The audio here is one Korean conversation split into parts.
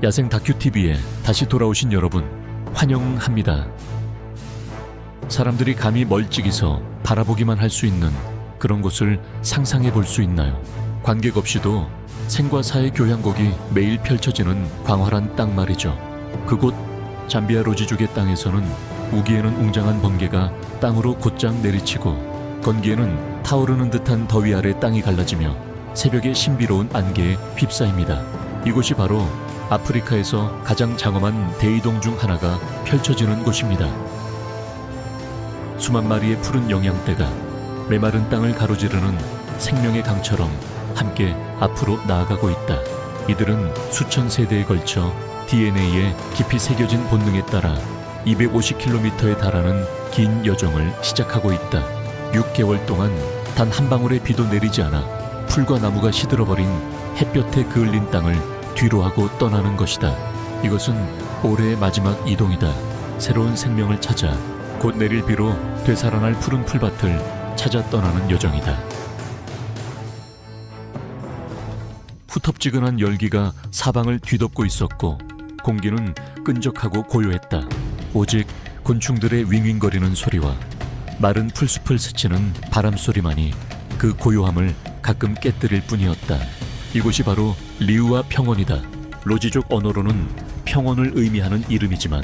야생 다큐TV에 다시 돌아오신 여러분 환영합니다. 사람들이 감히 멀찍이서 바라보기만 할 수 있는 그런 곳을 상상해 볼 수 있나요? 관객 없이도 생과 사의 교향곡이 매일 펼쳐지는 광활한 땅 말이죠. 그곳 잠비아 로지족의 땅에서는 우기에는 웅장한 번개가 땅으로 곧장 내리치고 건기에는 타오르는 듯한 더위 아래 땅이 갈라지며 새벽의 신비로운 안개에 휩싸입니다. 이곳이 바로 아프리카에서 가장 장엄한 대이동 중 하나가 펼쳐지는 곳입니다. 수만 마리의 푸른 영양대가 메마른 땅을 가로지르는 생명의 강처럼 함께 앞으로 나아가고 있다. 이들은 수천 세대에 걸쳐 DNA에 깊이 새겨진 본능에 따라 250km에 달하는 긴 여정을 시작하고 있다. 6개월 동안 단 한 방울의 비도 내리지 않아 풀과 나무가 시들어버린 햇볕에 그을린 땅을 뒤로하고 떠나는 것이다. 이것은 올해의 마지막 이동이다. 새로운 생명을 찾아 곧 내릴 비로 되살아날 푸른 풀밭을 찾아 떠나는 여정이다. 후텁지근한 열기가 사방을 뒤덮고 있었고 공기는 끈적하고 고요했다. 오직 곤충들의 윙윙거리는 소리와 마른 풀숲을 스치는 바람소리만이 그 고요함을 가끔 깨뜨릴 뿐이었다. 이곳이 바로 리우아 평원이다. 로지족 언어로는 평원을 의미하는 이름이지만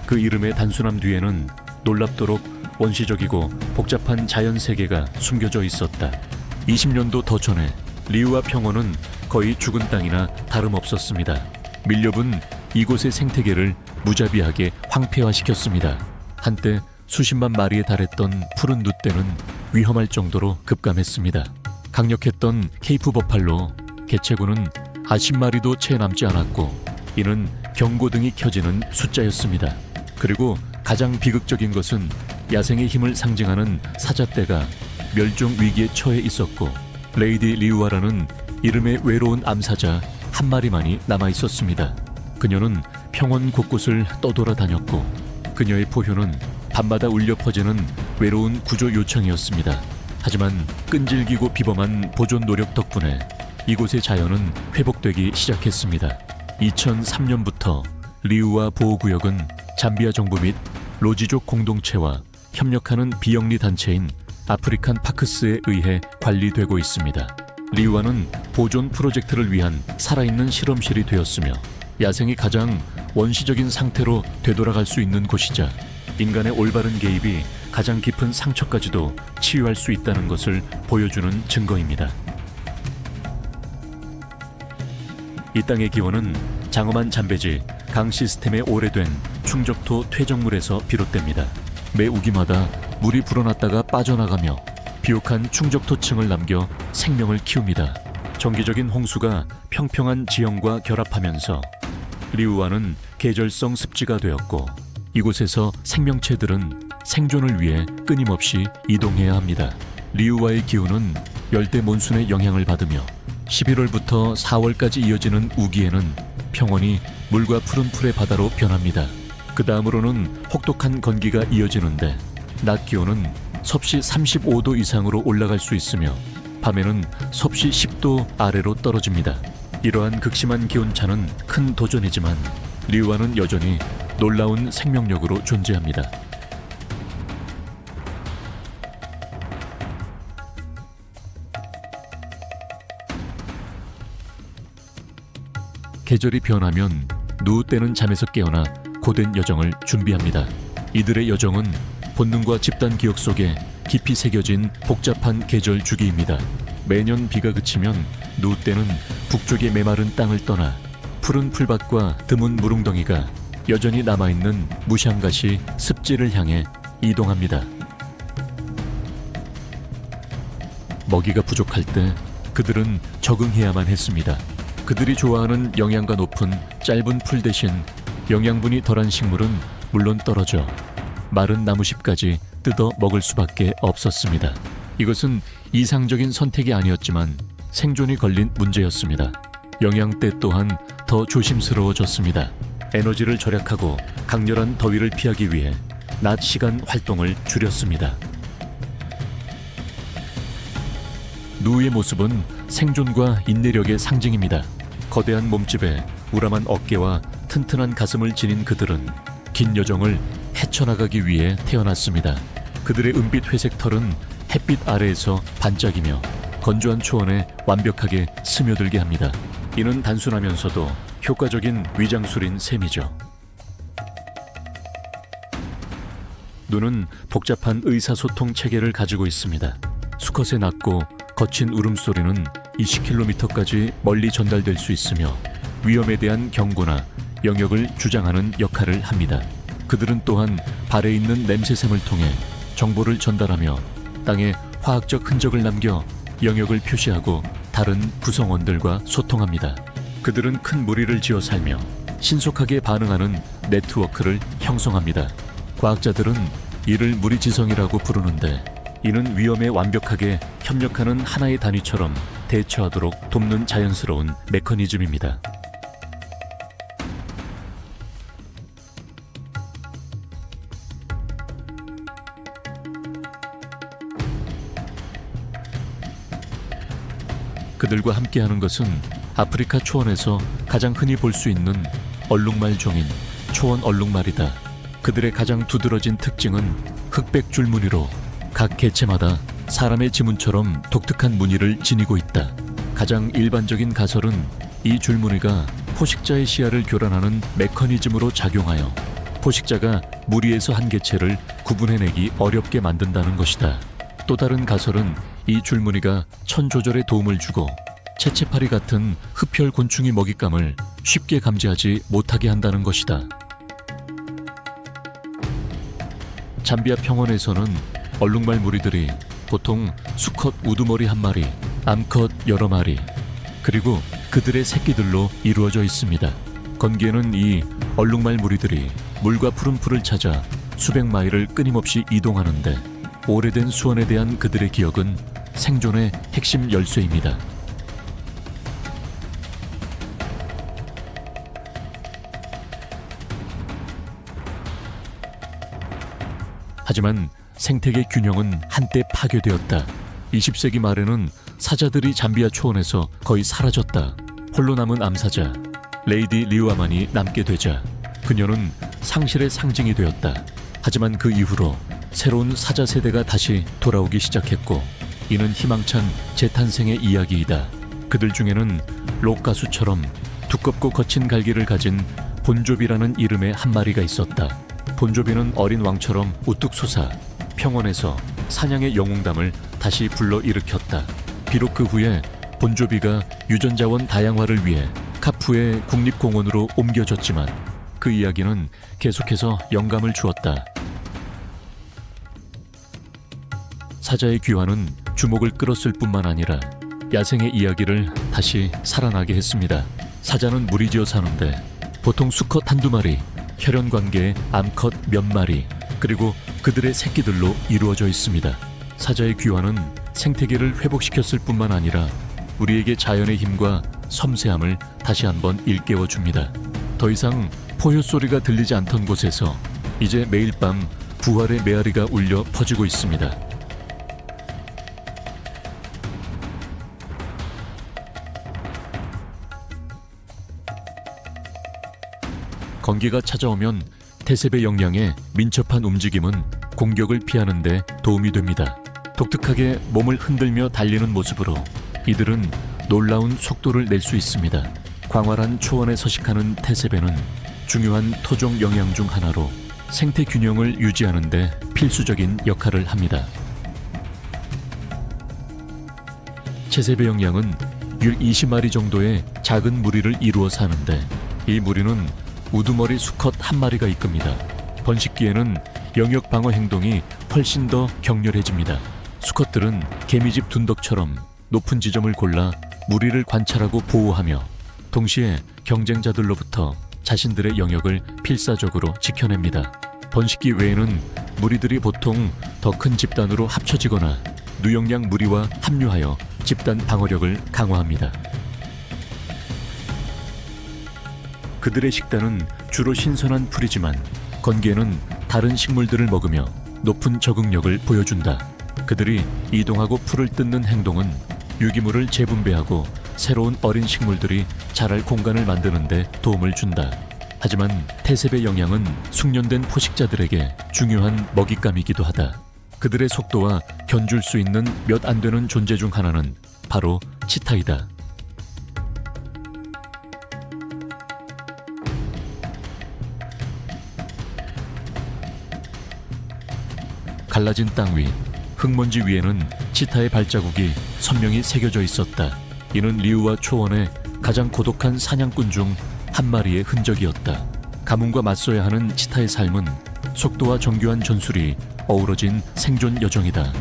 그 이름의 단순함 뒤에는 놀랍도록 원시적이고 복잡한 자연세계가 숨겨져 있었다. 20년도 더 전에 리우아 평원은 거의 죽은 땅이나 다름없었습니다. 밀렵은 이곳의 생태계를 무자비하게 황폐화시켰습니다. 한때 수십만 마리에 달했던 푸른 늑대는 위험할 정도로 급감했습니다. 강력했던 케이프 버팔로, 개체구는 50마리도 채 남지 않았고 이는 경고등이 켜지는 숫자였습니다. 그리고 가장 비극적인 것은 야생의 힘을 상징하는 사자떼가 멸종 위기에 처해 있었고 레이디 리우아라는 이름의 외로운 암사자 한 마리만이 남아 있었습니다. 그녀는 평원 곳곳을 떠돌아다녔고 그녀의 포효는 밤마다 울려 퍼지는 외로운 구조 요청이었습니다. 하지만 끈질기고 비범한 보존 노력 덕분에 이곳의 자연은 회복되기 시작했습니다. 2003년부터 리우아 보호구역은 잠비아 정부 및 로지족 공동체와 협력하는 비영리 단체인 아프리칸 파크스에 의해 관리되고 있습니다. 리우아는 보존 프로젝트를 위한 살아있는 실험실이 되었으며 야생이 가장 원시적인 상태로 되돌아갈 수 있는 곳이자 인간의 올바른 개입이 가장 깊은 상처까지도 치유할 수 있다는 것을 보여주는 증거입니다. 이 땅의 기원은 장엄한 잠베지 강 시스템의 오래된 충적토 퇴적물에서 비롯됩니다. 매 우기마다 물이 불어났다가 빠져나가며 비옥한 충적토층을 남겨 생명을 키웁니다. 정기적인 홍수가 평평한 지형과 결합하면서 리우아는 계절성 습지가 되었고 이곳에서 생명체들은 생존을 위해 끊임없이 이동해야 합니다. 리우아의 기후는 열대 몬순의 영향을 받으며 11월부터 4월까지 이어지는 우기에는 평원이 물과 푸른 풀의 바다로 변합니다. 그 다음으로는 혹독한 건기가 이어지는데 낮 기온은 섭씨 35도 이상으로 올라갈 수 있으며 밤에는 섭씨 10도 아래로 떨어집니다. 이러한 극심한 기온차는 큰 도전이지만 리우아는 여전히 놀라운 생명력으로 존재합니다. 계절이 변하면 누우때는 잠에서 깨어나 고된 여정을 준비합니다. 이들의 여정은 본능과 집단 기억 속에 깊이 새겨진 복잡한 계절 주기입니다. 매년 비가 그치면 누우때는 북쪽의 메마른 땅을 떠나 푸른 풀밭과 드문 무릉덩이가 여전히 남아있는 무샹가시 습지를 향해 이동합니다. 먹이가 부족할 때 그들은 적응해야만 했습니다. 그들이 좋아하는 영양가 높은 짧은 풀 대신 영양분이 덜한 식물은 물론 떨어져 마른 나무잎까지 뜯어 먹을 수밖에 없었습니다. 이것은 이상적인 선택이 아니었지만 생존이 걸린 문제였습니다. 영양대 또한 더 조심스러워졌습니다. 에너지를 절약하고 강렬한 더위를 피하기 위해 낮 시간 활동을 줄였습니다. 누우의 모습은 생존과 인내력의 상징입니다. 거대한 몸집에 우람한 어깨와 튼튼한 가슴을 지닌 그들은 긴 여정을 헤쳐나가기 위해 태어났습니다. 그들의 은빛 회색 털은 햇빛 아래에서 반짝이며 건조한 초원에 완벽하게 스며들게 합니다. 이는 단순하면서도 효과적인 위장술인 셈이죠. 눈은 복잡한 의사소통 체계를 가지고 있습니다. 수컷의 낮고 거친 울음소리는 20km까지 멀리 전달될 수 있으며 위험에 대한 경고나 영역을 주장하는 역할을 합니다. 그들은 또한 발에 있는 냄새샘을 통해 정보를 전달하며 땅에 화학적 흔적을 남겨 영역을 표시하고 다른 구성원들과 소통합니다. 그들은 큰 무리를 지어 살며 신속하게 반응하는 네트워크를 형성합니다. 과학자들은 이를 무리지성이라고 부르는데, 이는 위험에 완벽하게 협력하는 하나의 단위처럼 대처하도록 돕는 자연스러운 메커니즘입니다. 그들과 함께하는 것은 아프리카 초원에서 가장 흔히 볼 수 있는 얼룩말 종인 초원 얼룩말이다. 그들의 가장 두드러진 특징은 흑백 줄무늬로 각 개체마다 사람의 지문처럼 독특한 무늬를 지니고 있다. 가장 일반적인 가설은 이 줄무늬가 포식자의 시야를 교란하는 메커니즘으로 작용하여 포식자가 무리에서 한 개체를 구분해내기 어렵게 만든다는 것이다. 또 다른 가설은 이 줄무늬가 천 조절에 도움을 주고 채채파리 같은 흡혈 곤충의 먹잇감을 쉽게 감지하지 못하게 한다는 것이다. 잠비아 평원에서는 얼룩말 무리들이 보통 수컷 우두머리 한 마리, 암컷 여러 마리, 그리고 그들의 새끼들로 이루어져 있습니다. 건기에는 이 얼룩말 무리들이 물과 푸른 풀을 찾아 수백 마일을 끊임없이 이동하는데, 오래된 수원에 대한 그들의 기억은 생존의 핵심 열쇠입니다. 하지만 생태계 균형은 한때 파괴되었다. 20세기 말에는 사자들이 잠비아 초원에서 거의 사라졌다. 홀로 남은 암사자 레이디 리우아만이 남게 되자 그녀는 상실의 상징이 되었다. 하지만 그 이후로 새로운 사자 세대가 다시 돌아오기 시작했고, 이는 희망찬 재탄생의 이야기이다. 그들 중에는 록 가수처럼 두껍고 거친 갈기를 가진 본조비라는 이름의 한 마리가 있었다. 본조비는 어린 왕처럼 우뚝 솟아 평원에서 사냥의 영웅담을 다시 불러일으켰다. 비록 그 후에 본조비가 유전자원 다양화를 위해 카푸의 국립공원으로 옮겨졌지만 그 이야기는 계속해서 영감을 주었다. 사자의 귀환은 주목을 끌었을 뿐만 아니라 야생의 이야기를 다시 살아나게 했습니다. 사자는 무리지어 사는데 보통 수컷 한두 마리, 혈연관계의 암컷 몇 마리, 그리고 그들의 새끼들로 이루어져 있습니다. 사자의 귀환은 생태계를 회복시켰을 뿐만 아니라 우리에게 자연의 힘과 섬세함을 다시 한번 일깨워줍니다. 더 이상 포효 소리가 들리지 않던 곳에서 이제 매일 밤 부활의 메아리가 울려 퍼지고 있습니다. 건기가 찾아오면 태셉의 역량에 민첩한 움직임은 공격을 피하는 데 도움이 됩니다. 독특하게 몸을 흔들며 달리는 모습으로 이들은 놀라운 속도를 낼 수 있습니다. 광활한 초원에 서식하는 태셉에는 중요한 토종 영양 중 하나로 생태 균형을 유지하는 데 필수적인 역할을 합니다. 태셉의 역량은 율 20마리 정도의 작은 무리를 이루어 사는데, 이 무리는 우두머리 수컷 한 마리가 이끕니다. 번식기에는 영역 방어 행동이 훨씬 더 격렬해집니다. 수컷들은 개미집 둔덕처럼 높은 지점을 골라 무리를 관찰하고 보호하며 동시에 경쟁자들로부터 자신들의 영역을 필사적으로 지켜냅니다. 번식기 외에는 무리들이 보통 더 큰 집단으로 합쳐지거나 누역량 무리와 합류하여 집단 방어력을 강화합니다. 그들의 식단은 주로 신선한 풀이지만 건기에는 다른 식물들을 먹으며 높은 적응력을 보여준다. 그들이 이동하고 풀을 뜯는 행동은 유기물을 재분배하고 새로운 어린 식물들이 자랄 공간을 만드는 데 도움을 준다. 하지만 태셉의 영양은 숙련된 포식자들에게 중요한 먹잇감이기도 하다. 그들의 속도와 견줄 수 있는 몇 안 되는 존재 중 하나는 바로 치타이다. 갈라진 땅 위, 흙먼지 위에는 치타의 발자국이 선명히 새겨져 있었다. 이는 리우와 초원의 가장 고독한 사냥꾼 중 한 마리의 흔적이었다. 가뭄과 맞서야 하는 치타의 삶은 속도와 정교한 전술이 어우러진 생존 여정이다.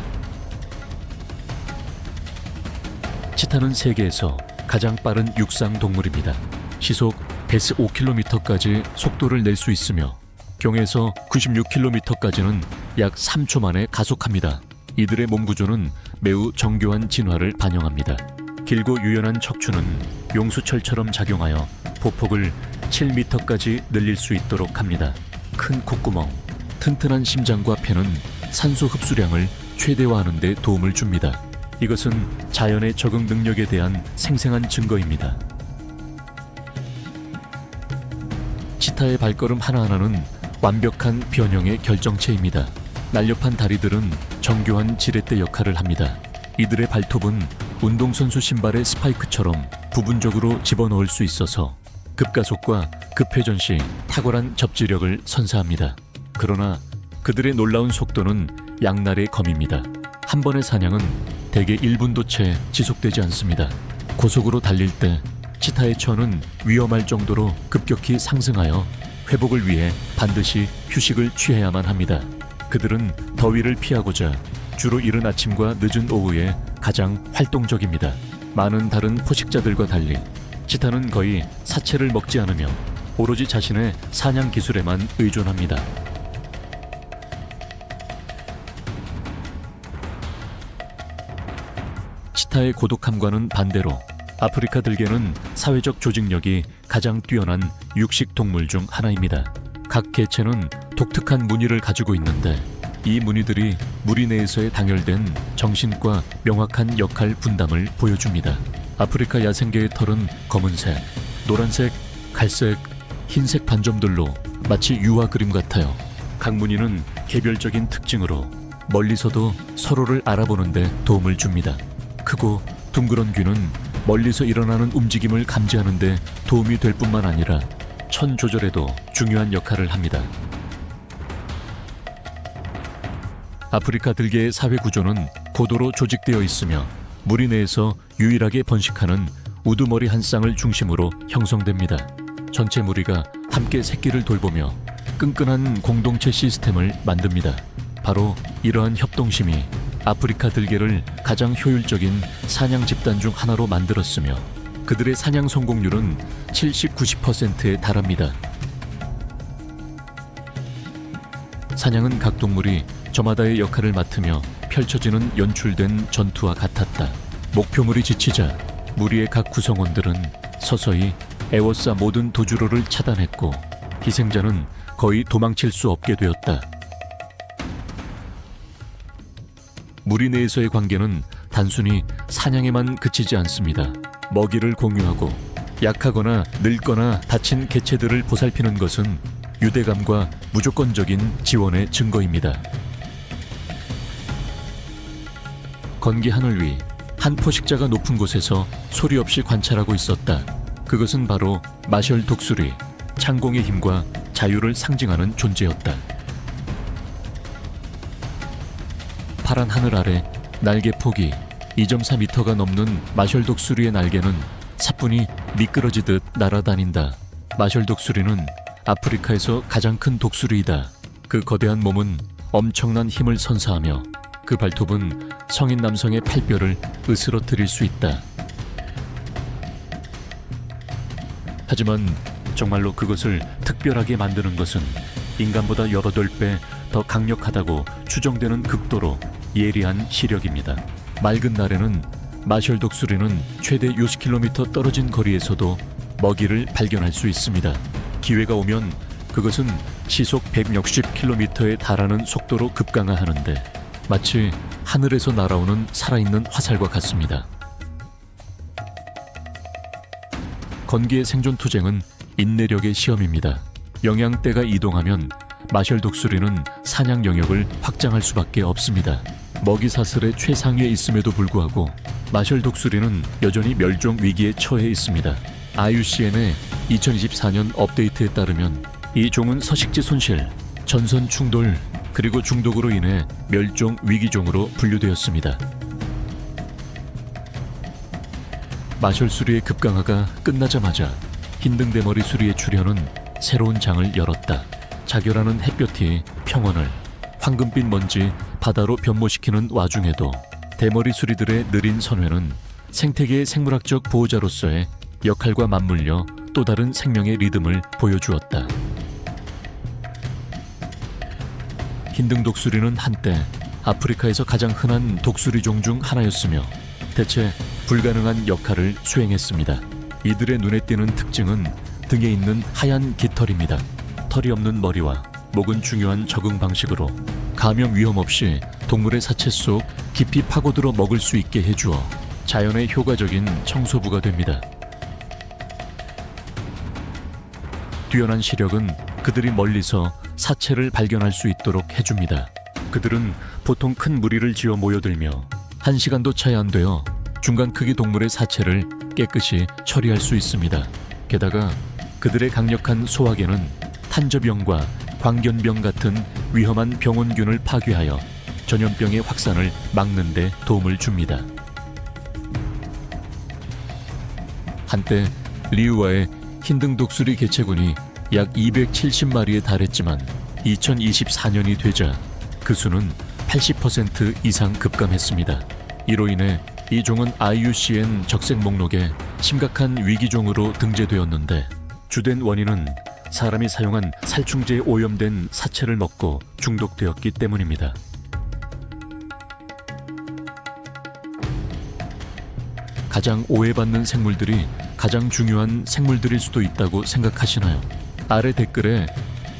치타는 세계에서 가장 빠른 육상 동물입니다. 시속 105km까지 속도를 낼 수 있으며 경에서 96km까지는 약 3초 만에 가속합니다. 이들의 몸 구조는 매우 정교한 진화를 반영합니다. 길고 유연한 척추는 용수철처럼 작용하여 보폭을 7m까지 늘릴 수 있도록 합니다. 큰 콧구멍, 튼튼한 심장과 폐는 산소 흡수량을 최대화하는 데 도움을 줍니다. 이것은 자연의 적응 능력에 대한 생생한 증거입니다. 치타의 발걸음 하나하나는 완벽한 변형의 결정체입니다. 날렵한 다리들은 정교한 지렛대 역할을 합니다. 이들의 발톱은 운동선수 신발의 스파이크처럼 부분적으로 집어넣을 수 있어서 급가속과 급회전 시 탁월한 접지력을 선사합니다. 그러나 그들의 놀라운 속도는 양날의 검입니다. 한 번의 사냥은 대개 1분도 채 지속되지 않습니다. 고속으로 달릴 때 치타의 처는 위험할 정도로 급격히 상승하여 회복을 위해 반드시 휴식을 취해야만 합니다. 그들은 더위를 피하고자 주로 이른 아침과 늦은 오후에 가장 활동적입니다. 많은 다른 포식자들과 달리 치타는 거의 사체를 먹지 않으며 오로지 자신의 사냥 기술에만 의존합니다. 치타의 고독함과는 반대로 아프리카 들개는 사회적 조직력이 가장 뛰어난 육식 동물 중 하나입니다. 각 개체는 독특한 무늬를 가지고 있는데 이 무늬들이 무리 내에서의 당열된 정신과 명확한 역할 분담을 보여줍니다. 아프리카 야생개의 털은 검은색, 노란색, 갈색, 흰색 반점들로 마치 유화 그림 같아요. 각 무늬는 개별적인 특징으로 멀리서도 서로를 알아보는 데 도움을 줍니다. 크고 둥그런 귀는 멀리서 일어나는 움직임을 감지하는 데 도움이 될 뿐만 아니라 천 조절에도 중요한 역할을 합니다. 아프리카 들개의 사회 구조는 고도로 조직되어 있으며 무리 내에서 유일하게 번식하는 우두머리 한 쌍을 중심으로 형성됩니다. 전체 무리가 함께 새끼를 돌보며 끈끈한 공동체 시스템을 만듭니다. 바로 이러한 협동심이 아프리카 들개를 가장 효율적인 사냥 집단 중 하나로 만들었으며 그들의 사냥 성공률은 70-90%에 달합니다. 사냥은 각 동물이 저마다의 역할을 맡으며 펼쳐지는 연출된 전투와 같았다. 목표물이 지치자 무리의 각 구성원들은 서서히 에워싸 모든 도주로를 차단했고 희생자는 거의 도망칠 수 없게 되었다. 무리 내에서의 관계는 단순히 사냥에만 그치지 않습니다. 먹이를 공유하고 약하거나 늙거나 다친 개체들을 보살피는 것은 유대감과 무조건적인 지원의 증거입니다. 건기 하늘 위 한 포식자가 높은 곳에서 소리 없이 관찰하고 있었다. 그것은 바로 마셜 독수리, 창공의 힘과 자유를 상징하는 존재였다. 파란 하늘 아래 날개 폭이 2.4m가 넘는 마셜 독수리의 날개는 사뿐히 미끄러지듯 날아다닌다. 마셜 독수리는 아프리카에서 가장 큰 독수리이다. 그 거대한 몸은 엄청난 힘을 선사하며 그 발톱은 성인 남성의 팔뼈를 으스러뜨릴 수 있다. 하지만 정말로 그것을 특별하게 만드는 것은 인간보다 여러 배 더 강력하다고 추정되는 극도로 예리한 시력입니다. 맑은 날에는 마셜 독수리는 최대 60km 떨어진 거리에서도 먹이를 발견할 수 있습니다. 기회가 오면 그것은 시속 160km에 달하는 속도로 급강하하는데 마치 하늘에서 날아오는 살아있는 화살과 같습니다. 건기의 생존 투쟁은 인내력의 시험입니다. 영양대가 이동하면 마셜 독수리는 사냥 영역을 확장할 수밖에 없습니다. 먹이 사슬의 최상위에 있음에도 불구하고 마셜 독수리는 여전히 멸종 위기에 처해 있습니다. IUCN의 2024년 업데이트에 따르면 이 종은 서식지 손실, 전선 충돌, 그리고 중독으로 인해 멸종 위기종으로 분류되었습니다. 마셜 수리의 급강화가 끝나자마자 흰등대머리 수리의 출현은 새로운 장을 열었다. 자결하는 햇볕이 평원을 황금빛 먼지 바다로 변모시키는 와중에도 대머리 수리들의 느린 선회는 생태계의 생물학적 보호자로서의 역할과 맞물려 또 다른 생명의 리듬을 보여주었다. 흰등 독수리는 한때 아프리카에서 가장 흔한 독수리종 중 하나였으며 대체 불가능한 역할을 수행했습니다. 이들의 눈에 띄는 특징은 등에 있는 하얀 깃털입니다. 털이 없는 머리와 목은 중요한 적응 방식으로 감염 위험 없이 동물의 사체 속 깊이 파고들어 먹을 수 있게 해주어 자연의 효과적인 청소부가 됩니다. 뛰어난 시력은 그들이 멀리서 사체를 발견할 수 있도록 해줍니다. 그들은 보통 큰 무리를 지어 모여들며 1시간도 차이 안 되어 중간 크기 동물의 사체를 깨끗이 처리할 수 있습니다. 게다가 그들의 강력한 소화기는 탄저병과 광견병 같은 위험한 병원균을 파괴하여 전염병의 확산을 막는 데 도움을 줍니다. 한때 리우아의 흰등 독수리 개체군이 약 270마리에 달했지만 2024년이 되자 그 수는 80% 이상 급감했습니다. 이로 인해 이 종은 IUCN 적색 목록에 심각한 위기종으로 등재되었는데 주된 원인은 사람이 사용한 살충제에 오염된 사체를 먹고 중독되었기 때문입니다. 가장 오해받는 생물들이 가장 중요한 생물들일 수도 있다고 생각하시나요? 아래 댓글에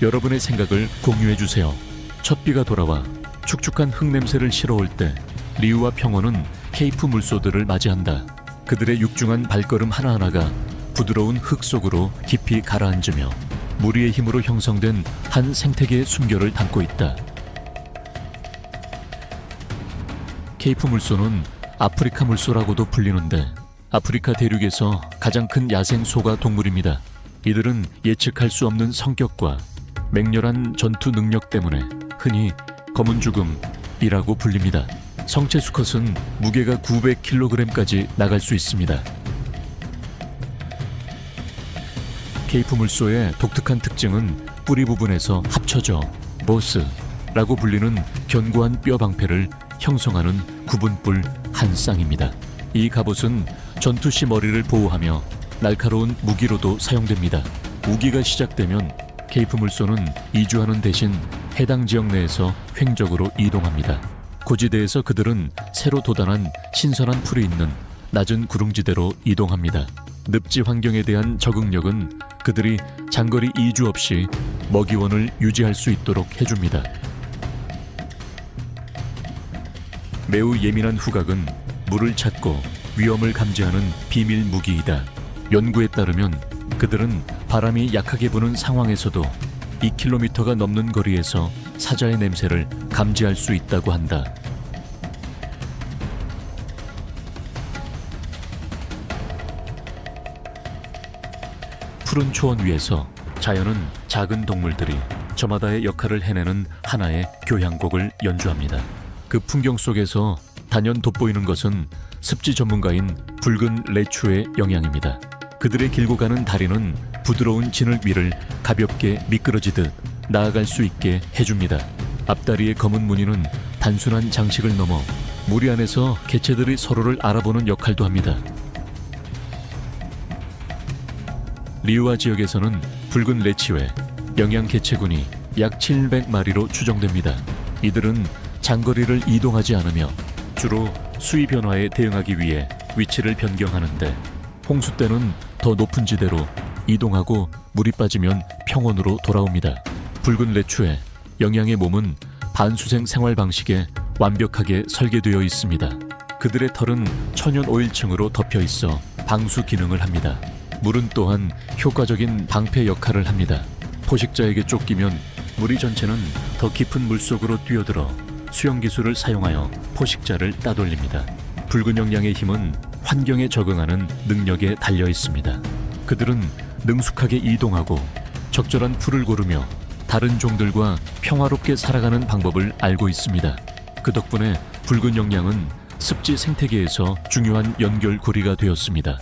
여러분의 생각을 공유해주세요. 첫 비가 돌아와 축축한 흙냄새를 실어올 때 리우와 평원은 케이프 물소들을 맞이한다. 그들의 육중한 발걸음 하나하나가 부드러운 흙 속으로 깊이 가라앉으며 무리의 힘으로 형성된 한 생태계의 숨결을 담고 있다. 케이프 물소는 아프리카 물소라고도 불리는데 아프리카 대륙에서 가장 큰 야생 소가 동물입니다. 이들은 예측할 수 없는 성격과 맹렬한 전투 능력 때문에 흔히 검은 죽음이라고 불립니다. 성체 수컷은 무게가 900kg까지 나갈 수 있습니다. 케이프 물소의 독특한 특징은 뿌리 부분에서 합쳐져 보스라고 불리는 견고한 뼈 방패를 형성하는 구분뿔 한 쌍입니다. 이 갑옷은 전투 시 머리를 보호하며 날카로운 무기로도 사용됩니다. 우기가 시작되면 케이프 물소는 이주하는 대신 해당 지역 내에서 횡적으로 이동합니다. 고지대에서 그들은 새로 돋아난 신선한 풀이 있는 낮은 구릉지대로 이동합니다. 늪지 환경에 대한 적응력은 그들이 장거리 이주 없이 먹이원을 유지할 수 있도록 해줍니다. 매우 예민한 후각은 물을 찾고 위험을 감지하는 비밀 무기이다. 연구에 따르면 그들은 바람이 약하게 부는 상황에서도 2km가 넘는 거리에서 사자의 냄새를 감지할 수 있다고 한다. 푸른 초원 위에서 자연은 작은 동물들이 저마다의 역할을 해내는 하나의 교향곡을 연주합니다. 그 풍경 속에서 단연 돋보이는 것은 습지 전문가인 붉은 레추의 영향입니다. 그들의 길고 가는 다리는 부드러운 진흙 위를 가볍게 미끄러지듯 나아갈 수 있게 해줍니다. 앞다리의 검은 무늬는 단순한 장식을 넘어 무리 안에서 개체들이 서로를 알아보는 역할도 합니다. 리우아 지역에서는 붉은 레치회 영양 개체군이 약 700마리로 추정됩니다. 이들은 장거리를 이동하지 않으며 주로 수위 변화에 대응하기 위해 위치를 변경하는데 홍수 때는 더 높은 지대로 이동하고 물이 빠지면 평원으로 돌아옵니다. 붉은 레추의 영양의 몸은 반수생 생활 방식에 완벽하게 설계되어 있습니다. 그들의 털은 천연 오일층으로 덮여 있어 방수 기능을 합니다. 물은 또한 효과적인 방패 역할을 합니다. 포식자에게 쫓기면 무리 전체는 더 깊은 물속으로 뛰어들어 수영 기술을 사용하여 포식자를 따돌립니다. 붉은 영양의 힘은 환경에 적응하는 능력에 달려 있습니다. 그들은 능숙하게 이동하고 적절한 풀을 고르며 다른 종들과 평화롭게 살아가는 방법을 알고 있습니다. 그 덕분에 붉은 영양은 습지 생태계에서 중요한 연결고리가 되었습니다.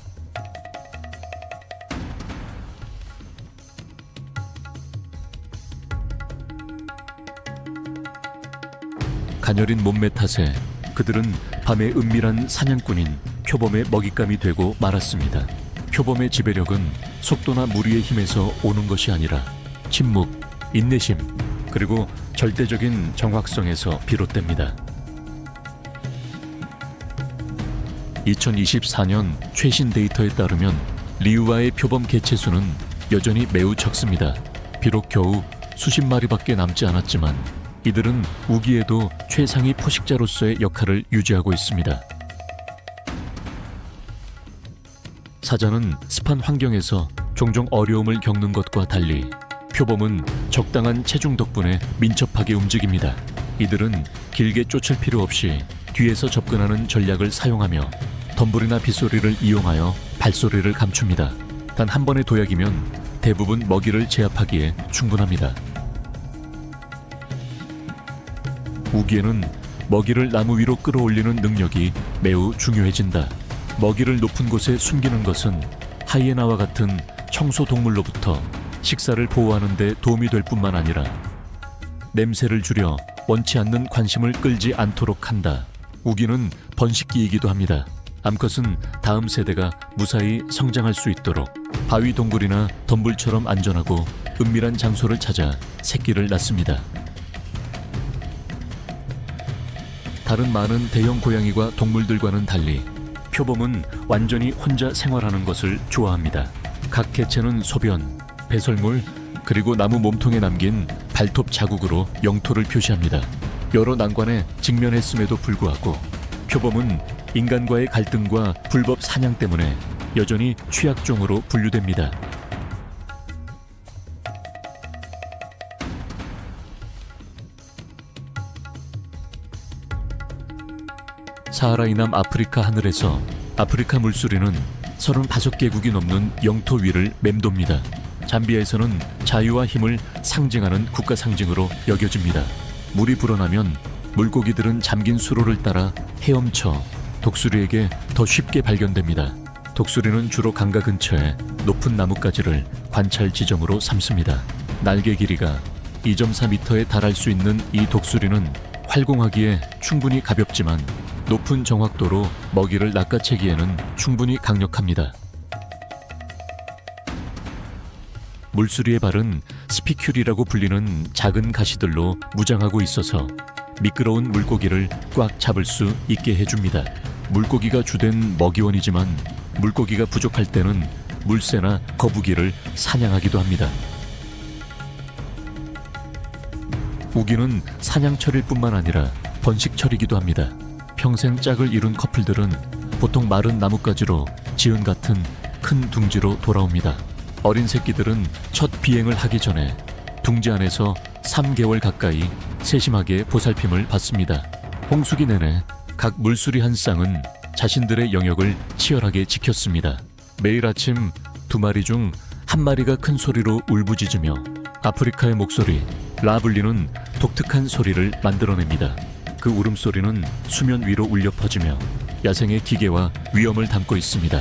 가녀린 몸매 탓에 그들은 밤의 은밀한 사냥꾼인 표범의 먹잇감이 되고 말았습니다. 표범의 지배력은 속도나 무리의 힘에서 오는 것이 아니라 침묵, 인내심, 그리고 절대적인 정확성에서 비롯됩니다. 2024년 최신 데이터에 따르면 리우아의 표범 개체수는 여전히 매우 적습니다. 비록 겨우 수십 마리밖에 남지 않았지만 이들은 우기에도 최상위 포식자로서의 역할을 유지하고 있습니다. 사자는 습한 환경에서 종종 어려움을 겪는 것과 달리 표범은 적당한 체중 덕분에 민첩하게 움직입니다. 이들은 길게 쫓을 필요 없이 뒤에서 접근하는 전략을 사용하며 덤불이나 빗소리를 이용하여 발소리를 감춥니다. 단 한 번의 도약이면 대부분 먹이를 제압하기에 충분합니다. 우기에는 먹이를 나무 위로 끌어올리는 능력이 매우 중요해진다. 먹이를 높은 곳에 숨기는 것은 하이에나와 같은 청소동물로부터 식사를 보호하는 데 도움이 될 뿐만 아니라 냄새를 줄여 원치 않는 관심을 끌지 않도록 한다. 우기는 번식기이기도 합니다. 암컷은 다음 세대가 무사히 성장할 수 있도록 바위 동굴이나 덤불처럼 안전하고 은밀한 장소를 찾아 새끼를 낳습니다. 다른 많은 대형 고양이와 동물들과는 달리 표범은 완전히 혼자 생활하는 것을 좋아합니다. 각 개체는 소변, 배설물, 그리고 나무 몸통에 남긴 발톱 자국으로 영토를 표시합니다. 여러 난관에 직면했음에도 불구하고 표범은 인간과의 갈등과 불법 사냥 때문에 여전히 취약종으로 분류됩니다. 사하라 이남 아프리카 하늘에서 아프리카 물수리는 35개국이 넘는 영토 위를 맴돕니다. 잠비아에서는 자유와 힘을 상징하는 국가 상징으로 여겨집니다. 물이 불어나면 물고기들은 잠긴 수로를 따라 헤엄쳐 독수리에게 더 쉽게 발견됩니다. 독수리는 주로 강가 근처에 높은 나뭇가지를 관찰 지점으로 삼습니다. 날개 길이가 2.4m에 달할 수 있는 이 독수리는 활공하기에 충분히 가볍지만 높은 정확도로 먹이를 낚아채기에는 충분히 강력합니다. 물수리의 발은 스피큘이라고 불리는 작은 가시들로 무장하고 있어서 미끄러운 물고기를 꽉 잡을 수 있게 해줍니다. 물고기가 주된 먹이원이지만 물고기가 부족할 때는 물새나 거북이를 사냥하기도 합니다. 우기는 사냥철일 뿐만 아니라 번식철이기도 합니다. 평생 짝을 이룬 커플들은 보통 마른 나뭇가지로 지은 같은 큰 둥지로 돌아옵니다. 어린 새끼들은 첫 비행을 하기 전에 둥지 안에서 3개월 가까이 세심하게 보살핌을 받습니다. 홍수기 내내 각 물수리 한 쌍은 자신들의 영역을 치열하게 지켰습니다. 매일 아침 2마리 중 1마리가 큰 소리로 울부짖으며 아프리카의 목소리 라블리는 독특한 소리를 만들어냅니다. 그 울음소리는 수면 위로 울려 퍼지며 야생의 기계와 위험을 담고 있습니다.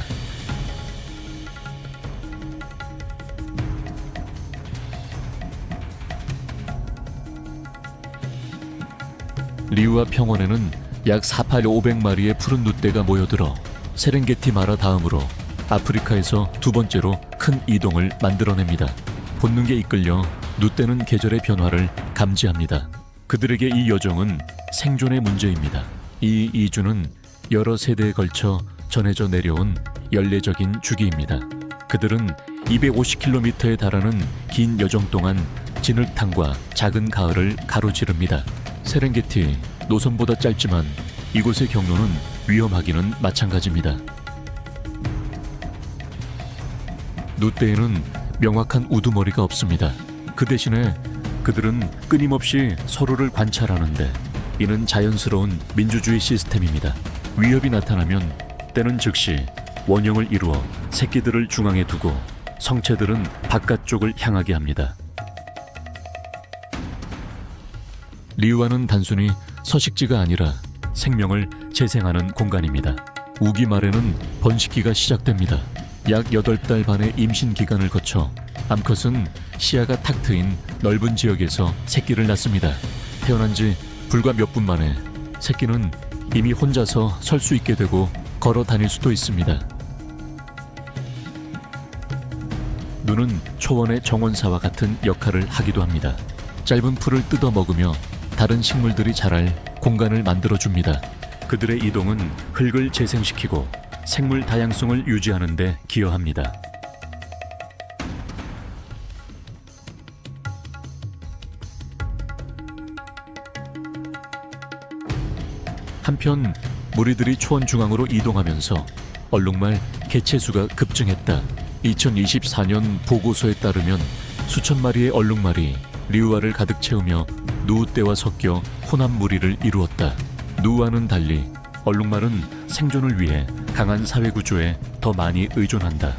리우아 평원에는 약 4,500마리의 푸른 늑대가 모여들어 세렝게티 마라 다음으로 아프리카에서 두 번째로 큰 이동을 만들어냅니다. 본능에 이끌려 늑대는 계절의 변화를 감지합니다. 그들에게 이 여정은 생존의 문제입니다. 이 이주는 여러 세대에 걸쳐 전해져 내려온 연례적인 주기입니다. 그들은 250km에 달하는 긴 여정 동안 진흙탕과 작은 가을을 가로지릅니다. 세렝게티 노선보다 짧지만 이곳의 경로는 위험하기는 마찬가지입니다. 누떼에는 명확한 우두머리가 없습니다. 그 대신에 그들은 끊임없이 서로를 관찰하는데 이는 자연스러운 민주주의 시스템입니다. 위협이 나타나면 때는 즉시 원형을 이루어 새끼들을 중앙에 두고 성체들은 바깥쪽을 향하게 합니다. 리우아는 단순히 서식지가 아니라 생명을 재생하는 공간입니다. 우기 말에는 번식기가 시작됩니다. 약 8달 반의 임신 기간을 거쳐 암컷은 시야가 탁 트인 넓은 지역에서 새끼를 낳습니다. 태어난 지 불과 몇 분 만에 새끼는 이미 혼자서 설 수 있게 되고 걸어 다닐 수도 있습니다. 눈은 초원의 정원사와 같은 역할을 하기도 합니다. 짧은 풀을 뜯어 먹으며 다른 식물들이 자랄 공간을 만들어줍니다. 그들의 이동은 흙을 재생시키고 생물 다양성을 유지하는 데 기여합니다. 한편 무리들이 초원 중앙으로 이동하면서 얼룩말 개체수가 급증했다. 2024년 보고서에 따르면 수천 마리의 얼룩말이 리우아를 가득 채우며 누우떼와 섞여 혼합 무리를 이루었다. 누우와는 달리 얼룩말은 생존을 위해 강한 사회 구조에 더 많이 의존한다.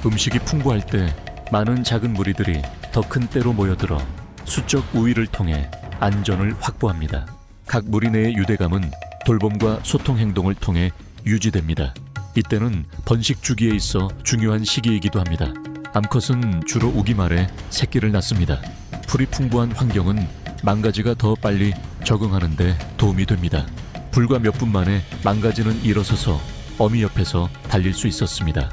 음식이 풍부할 때 많은 작은 무리들이 더 큰 떼로 모여들어 수적 우위를 통해 안전을 확보합니다. 각 무리 내의 유대감은 돌봄과 소통 행동을 통해 유지됩니다. 이때는 번식 주기에 있어 중요한 시기이기도 합니다. 암컷은 주로 우기 말에 새끼를 낳습니다. 풀이 풍부한 환경은 망가지가 더 빨리 적응하는 데 도움이 됩니다. 불과 몇 분 만에 망가지는 일어서서 어미 옆에서 달릴 수 있었습니다.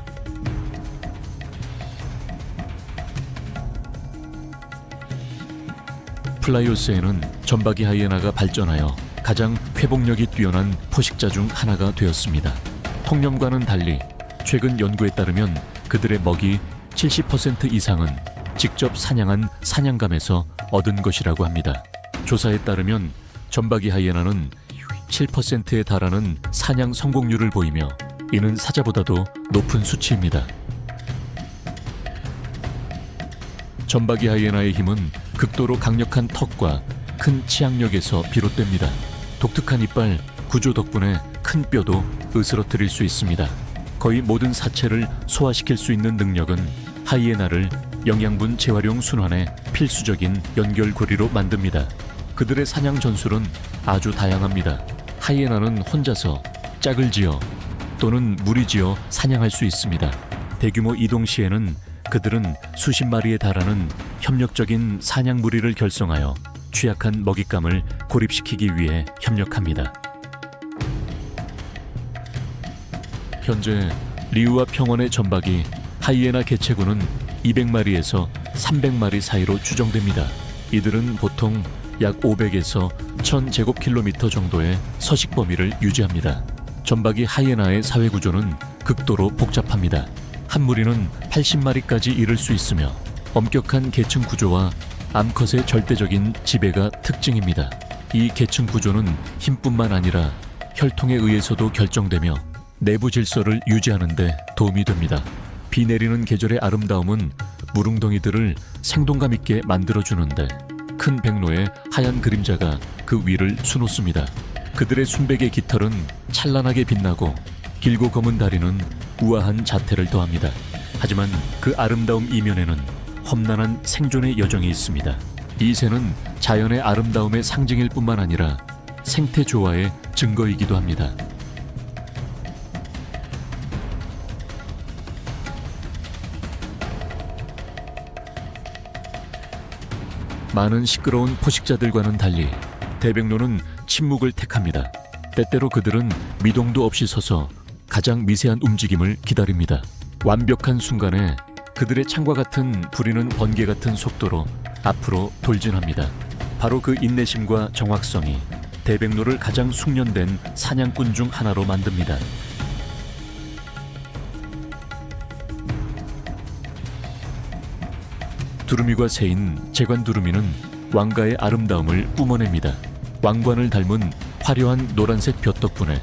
플라이오스에는 점박이 하이에나가 발전하여 가장 회복력이 뛰어난 포식자 중 하나가 되었습니다. 통념과는 달리 최근 연구에 따르면 그들의 먹이 70% 이상은 직접 사냥한 사냥감에서 얻은 것이라고 합니다. 조사에 따르면 점박이 하이에나는 7%에 달하는 사냥 성공률을 보이며 이는 사자보다도 높은 수치입니다. 점박이 하이에나의 힘은 극도로 강력한 턱과 큰 치악력에서 비롯됩니다. 독특한 이빨 구조 덕분에 큰 뼈도 으스러뜨릴 수 있습니다. 거의 모든 사체를 소화시킬 수 있는 능력은 하이에나를 영양분 재활용 순환의 필수적인 연결고리로 만듭니다. 그들의 사냥 전술은 아주 다양합니다. 하이에나는 혼자서 짝을 지어 또는 무리지어 사냥할 수 있습니다. 대규모 이동 시에는 그들은 수십 마리에 달하는 협력적인 사냥 무리를 결성하여 취약한 먹잇감을 고립시키기 위해 협력합니다. 현재 리우아 평원의 점박이 하이에나 개체군은 200마리에서 300마리 사이로 추정됩니다. 이들은 보통 약 500에서 1000제곱킬로미터 정도의 서식 범위를 유지합니다. 점박이 하이에나의 사회 구조는 극도로 복잡합니다. 한 무리는 80마리까지 이를 수 있으며 엄격한 계층 구조와 암컷의 절대적인 지배가 특징입니다. 이 계층 구조는 힘뿐만 아니라 혈통에 의해서도 결정되며 내부 질서를 유지하는 데 도움이 됩니다. 비 내리는 계절의 아름다움은 무릉덩이들을 생동감 있게 만들어주는데 큰 백로의 하얀 그림자가 그 위를 수놓습니다. 그들의 순백의 깃털은 찬란하게 빛나고 길고 검은 다리는 우아한 자태를 더합니다. 하지만 그 아름다움 이면에는 험난한 생존의 여정이 있습니다. 이 새는 자연의 아름다움의 상징일 뿐만 아니라 생태 조화의 증거이기도 합니다. 많은 시끄러운 포식자들과는 달리 대백로는 침묵을 택합니다. 때때로 그들은 미동도 없이 서서 가장 미세한 움직임을 기다립니다. 완벽한 순간에 그들의 창과 같은 부리는 번개 같은 속도로 앞으로 돌진합니다. 바로 그 인내심과 정확성이 대백로를 가장 숙련된 사냥꾼 중 하나로 만듭니다. 두루미과 새인 재관두루미는 왕가의 아름다움을 뿜어냅니다. 왕관을 닮은 화려한 노란색 볕 덕분에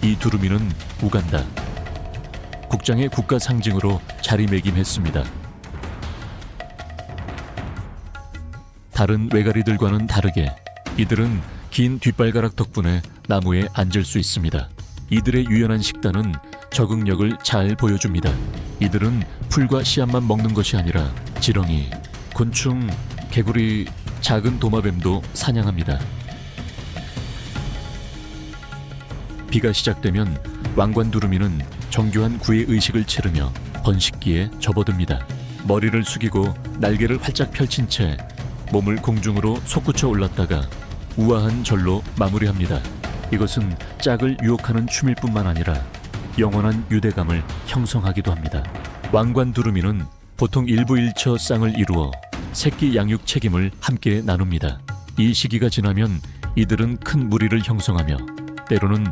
이 두루미는 우간다. 국장의 국가 상징으로 자리매김했습니다. 다른 외가리들과는 다르게 이들은 긴 뒷발가락 덕분에 나무에 앉을 수 있습니다. 이들의 유연한 식단은 적응력을 잘 보여줍니다. 이들은 풀과 씨앗만 먹는 것이 아니라 지렁이, 곤충, 개구리, 작은 도마뱀도 사냥합니다. 비가 시작되면 왕관두루미는 정교한 구의 의식을 치르며 번식기에 접어듭니다. 머리를 숙이고 날개를 활짝 펼친 채 몸을 공중으로 솟구쳐 올랐다가 우아한 절로 마무리합니다. 이것은 짝을 유혹하는 춤일 뿐만 아니라 영원한 유대감을 형성하기도 합니다. 왕관두루미는 보통 일부일처 쌍을 이루어 새끼 양육 책임을 함께 나눕니다. 이 시기가 지나면 이들은 큰 무리를 형성하며 때로는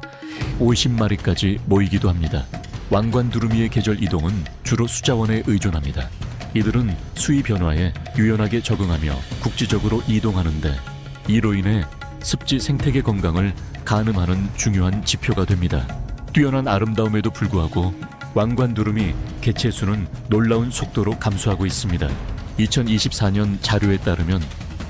50마리까지 모이기도 합니다. 왕관두루미의 계절 이동은 주로 수자원에 의존합니다. 이들은 수위 변화에 유연하게 적응하며 국지적으로 이동하는데 이로 인해 습지 생태계 건강을 가늠하는 중요한 지표가 됩니다. 뛰어난 아름다움에도 불구하고 왕관두루미 개체수는 놀라운 속도로 감소하고 있습니다. 2024년 자료에 따르면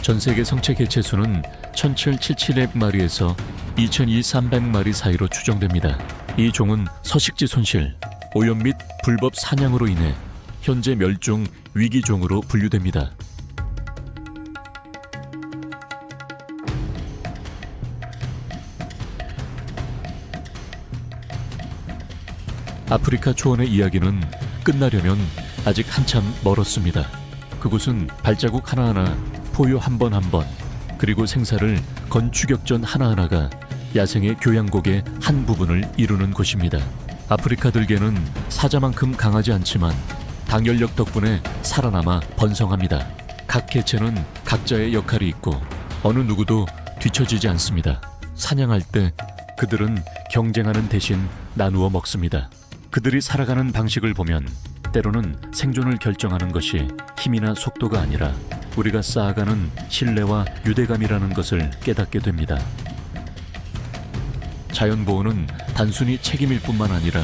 전 세계 성체 개체수는 1777마리에서 2200~300마리 사이로 추정됩니다. 이 종은 서식지 손실, 오염 및 불법 사냥으로 인해 현재 멸종 위기종으로 분류됩니다. 아프리카 초원의 이야기는 끝나려면 아직 한참 멀었습니다. 그곳은 발자국 하나하나, 포효 한 번 한 번, 그리고 생사를 건 추격전 하나하나가 야생의 교양곡의 한 부분을 이루는 곳입니다. 아프리카 들개는 사자만큼 강하지 않지만 당열력 덕분에 살아남아 번성합니다. 각 개체는 각자의 역할이 있고 어느 누구도 뒤처지지 않습니다. 사냥할 때 그들은 경쟁하는 대신 나누어 먹습니다. 그들이 살아가는 방식을 보면 때로는 생존을 결정하는 것이 힘이나 속도가 아니라 우리가 쌓아가는 신뢰와 유대감이라는 것을 깨닫게 됩니다. 자연보호는 단순히 책임일 뿐만 아니라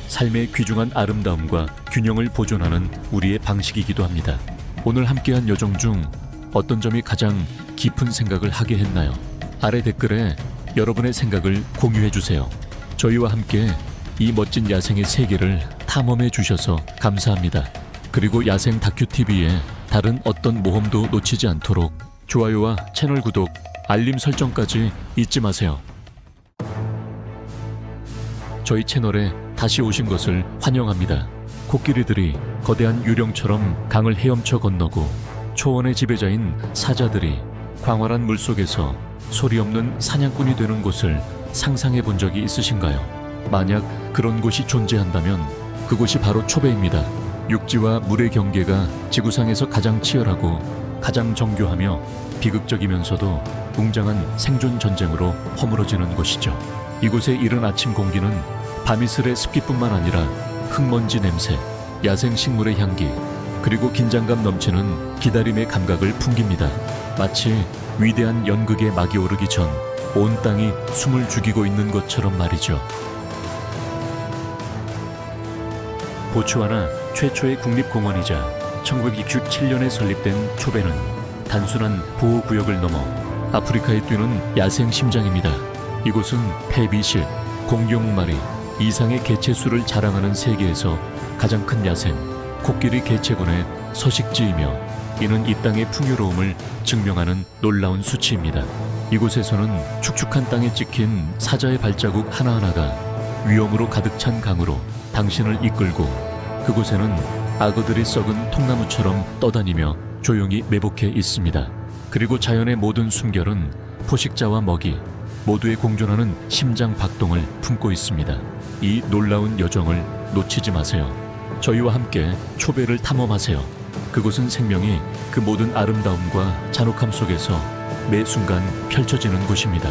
삶의 귀중한 아름다움과 균형을 보존하는 우리의 방식이기도 합니다. 오늘 함께한 여정 중 어떤 점이 가장 깊은 생각을 하게 했나요? 아래 댓글에 여러분의 생각을 공유해주세요. 저희와 함께 이 멋진 야생의 세계를 탐험해 주셔서 감사합니다. 그리고 야생 다큐TV의 다른 어떤 모험도 놓치지 않도록 좋아요와 채널 구독, 알림 설정까지 잊지 마세요. 저희 채널에 다시 오신 것을 환영합니다. 코끼리들이 거대한 유령처럼 강을 헤엄쳐 건너고 초원의 지배자인 사자들이 광활한 물속에서 소리 없는 사냥꾼이 되는 곳을 상상해 본 적이 있으신가요? 만약 그런 곳이 존재한다면 그곳이 바로 초배입니다. 육지와 물의 경계가 지구상에서 가장 치열하고 가장 정교하며 비극적이면서도 웅장한 생존 전쟁으로 허물어지는 곳이죠. 이곳의 이른 아침 공기는 밤이슬의 습기뿐만 아니라 흙먼지 냄새, 야생 식물의 향기, 그리고 긴장감 넘치는 기다림의 감각을 풍깁니다. 마치 위대한 연극의 막이 오르기 전 온 땅이 숨을 죽이고 있는 것처럼 말이죠. 보츠와나 최초의 국립공원이자 1967년에 설립된 초배는 단순한 보호구역을 넘어 아프리카에 뛰는 야생 심장입니다. 이곳은 폐비실, 공룡마리 이상의 개체수를 자랑하는 세계에서 가장 큰 야생, 코끼리 개체군의 서식지이며 이는 이 땅의 풍요로움을 증명하는 놀라운 수치입니다. 이곳에서는 축축한 땅에 찍힌 사자의 발자국 하나하나가 위험으로 가득 찬 강으로 당신을 이끌고 그곳에는 악어들이 썩은 통나무처럼 떠다니며 조용히 매복해 있습니다. 그리고 자연의 모든 숨결은 포식자와 먹이 모두에 공존하는 심장 박동을 품고 있습니다. 이 놀라운 여정을 놓치지 마세요. 저희와 함께 초배를 탐험하세요. 그곳은 생명이 그 모든 아름다움과 잔혹함 속에서 매 순간 펼쳐지는 곳입니다.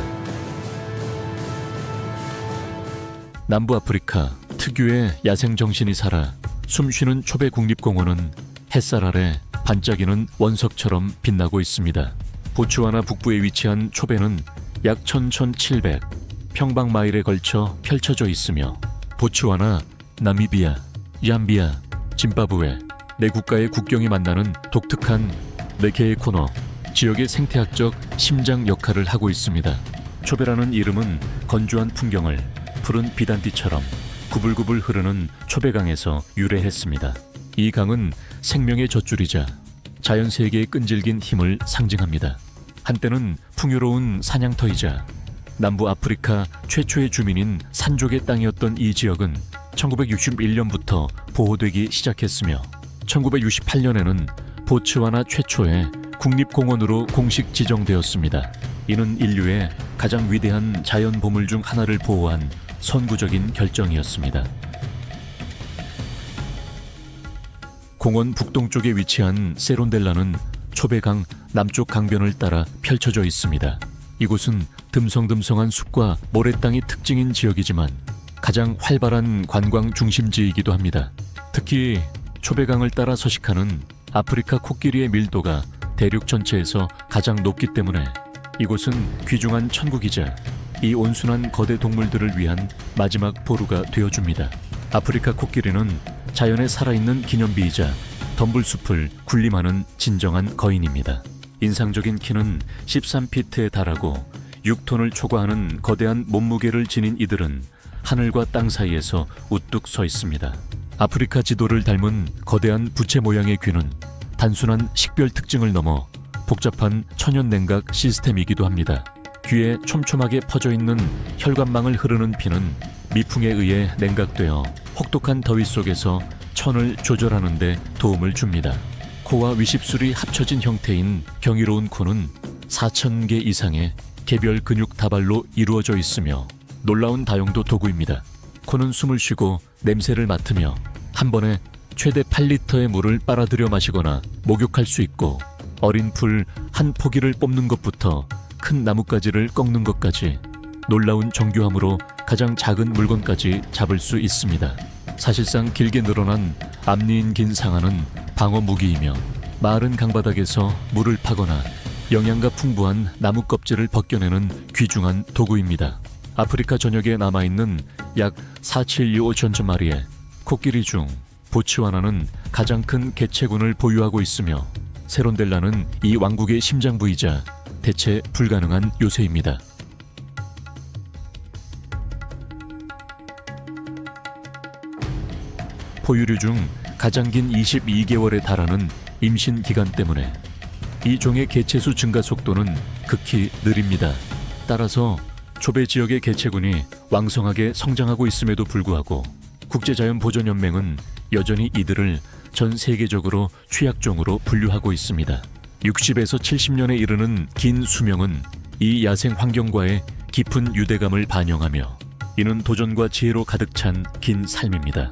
남부 아프리카 특유의 야생 정신이 살아 숨쉬는 초배 국립공원은 햇살 아래 반짝이는 원석처럼 빛나고 있습니다. 보츠와나 북부에 위치한 초배는 약 1,700 평방마일에 걸쳐 펼쳐져 있으며 보츠와나, 나미비아, 잠비아, 짐바브웨 네 국가의 국경이 만나는 독특한 4개의 코너, 지역의 생태학적 심장 역할을 하고 있습니다. 초베라는 이름은 건조한 풍경을 푸른 비단띠처럼 구불구불 흐르는 초베강에서 유래했습니다. 이 강은 생명의 젖줄이자 자연세계의 끈질긴 힘을 상징합니다. 한때는 풍요로운 사냥터이자 남부 아프리카 최초의 주민인 산족의 땅이었던 이 지역은 1961년부터 보호되기 시작했으며 1968년에는 보츠와나 최초의 국립공원으로 공식 지정되었습니다. 이는 인류의 가장 위대한 자연 보물 중 하나를 보호한 선구적인 결정이었습니다. 공원 북동쪽에 위치한 세론델라는 초베강 남쪽 강변을 따라 펼쳐져 있습니다. 이곳은 듬성듬성한 숲과 모래땅이 특징인 지역이지만 가장 활발한 관광 중심지이기도 합니다. 특히 초베강을 따라 서식하는 아프리카 코끼리의 밀도가 대륙 전체에서 가장 높기 때문에 이곳은 귀중한 천국이자 이 온순한 거대 동물들을 위한 마지막 보루가 되어줍니다. 아프리카 코끼리는 자연에 살아있는 기념비이자 덤불숲을 군림하는 진정한 거인입니다. 인상적인 키는 13피트에 달하고 6톤을 초과하는 거대한 몸무게를 지닌 이들은 하늘과 땅 사이에서 우뚝 서 있습니다. 아프리카 지도를 닮은 거대한 부채 모양의 귀는 단순한 식별 특징을 넘어 복잡한 천연 냉각 시스템이기도 합니다. 귀에 촘촘하게 퍼져 있는 혈관망을 흐르는 피는 미풍에 의해 냉각되어 혹독한 더위 속에서 천을 조절하는 데 도움을 줍니다. 코와 위십술이 합쳐진 형태인 경이로운 코는 4,000개 이상의 개별 근육 다발로 이루어져 있으며 놀라운 다용도 도구입니다. 코는 숨을 쉬고 냄새를 맡으며 한 번에 최대 8리터의 물을 빨아들여 마시거나 목욕할 수 있고 어린 풀 한 포기를 뽑는 것부터 큰 나뭇가지를 꺾는 것까지 놀라운 정교함으로 가장 작은 물건까지 잡을 수 있습니다. 사실상 길게 늘어난 앞니인 긴 상아는 방어 무기이며 마른 강바닥에서 물을 파거나 영양가 풍부한 나무 껍질을 벗겨내는 귀중한 도구입니다. 아프리카 전역에 남아있는 약 4,725천 마리의 코끼리 중 보츠와나는 가장 큰 개체군을 보유하고 있으며 세론델라는 이 왕국의 심장부이자 대체 불가능한 요새입니다. 포유류 중 가장 긴 22개월에 달하는 임신 기간 때문에 이 종의 개체수 증가 속도는 극히 느립니다. 따라서 초베 지역의 개체군이 왕성하게 성장하고 있음에도 불구하고 국제자연보전연맹은 여전히 이들을 전 세계적으로 취약종으로 분류하고 있습니다. 60에서 70년에 이르는 긴 수명은 이 야생 환경과의 깊은 유대감을 반영하며 이는 도전과 지혜로 가득 찬 긴 삶입니다.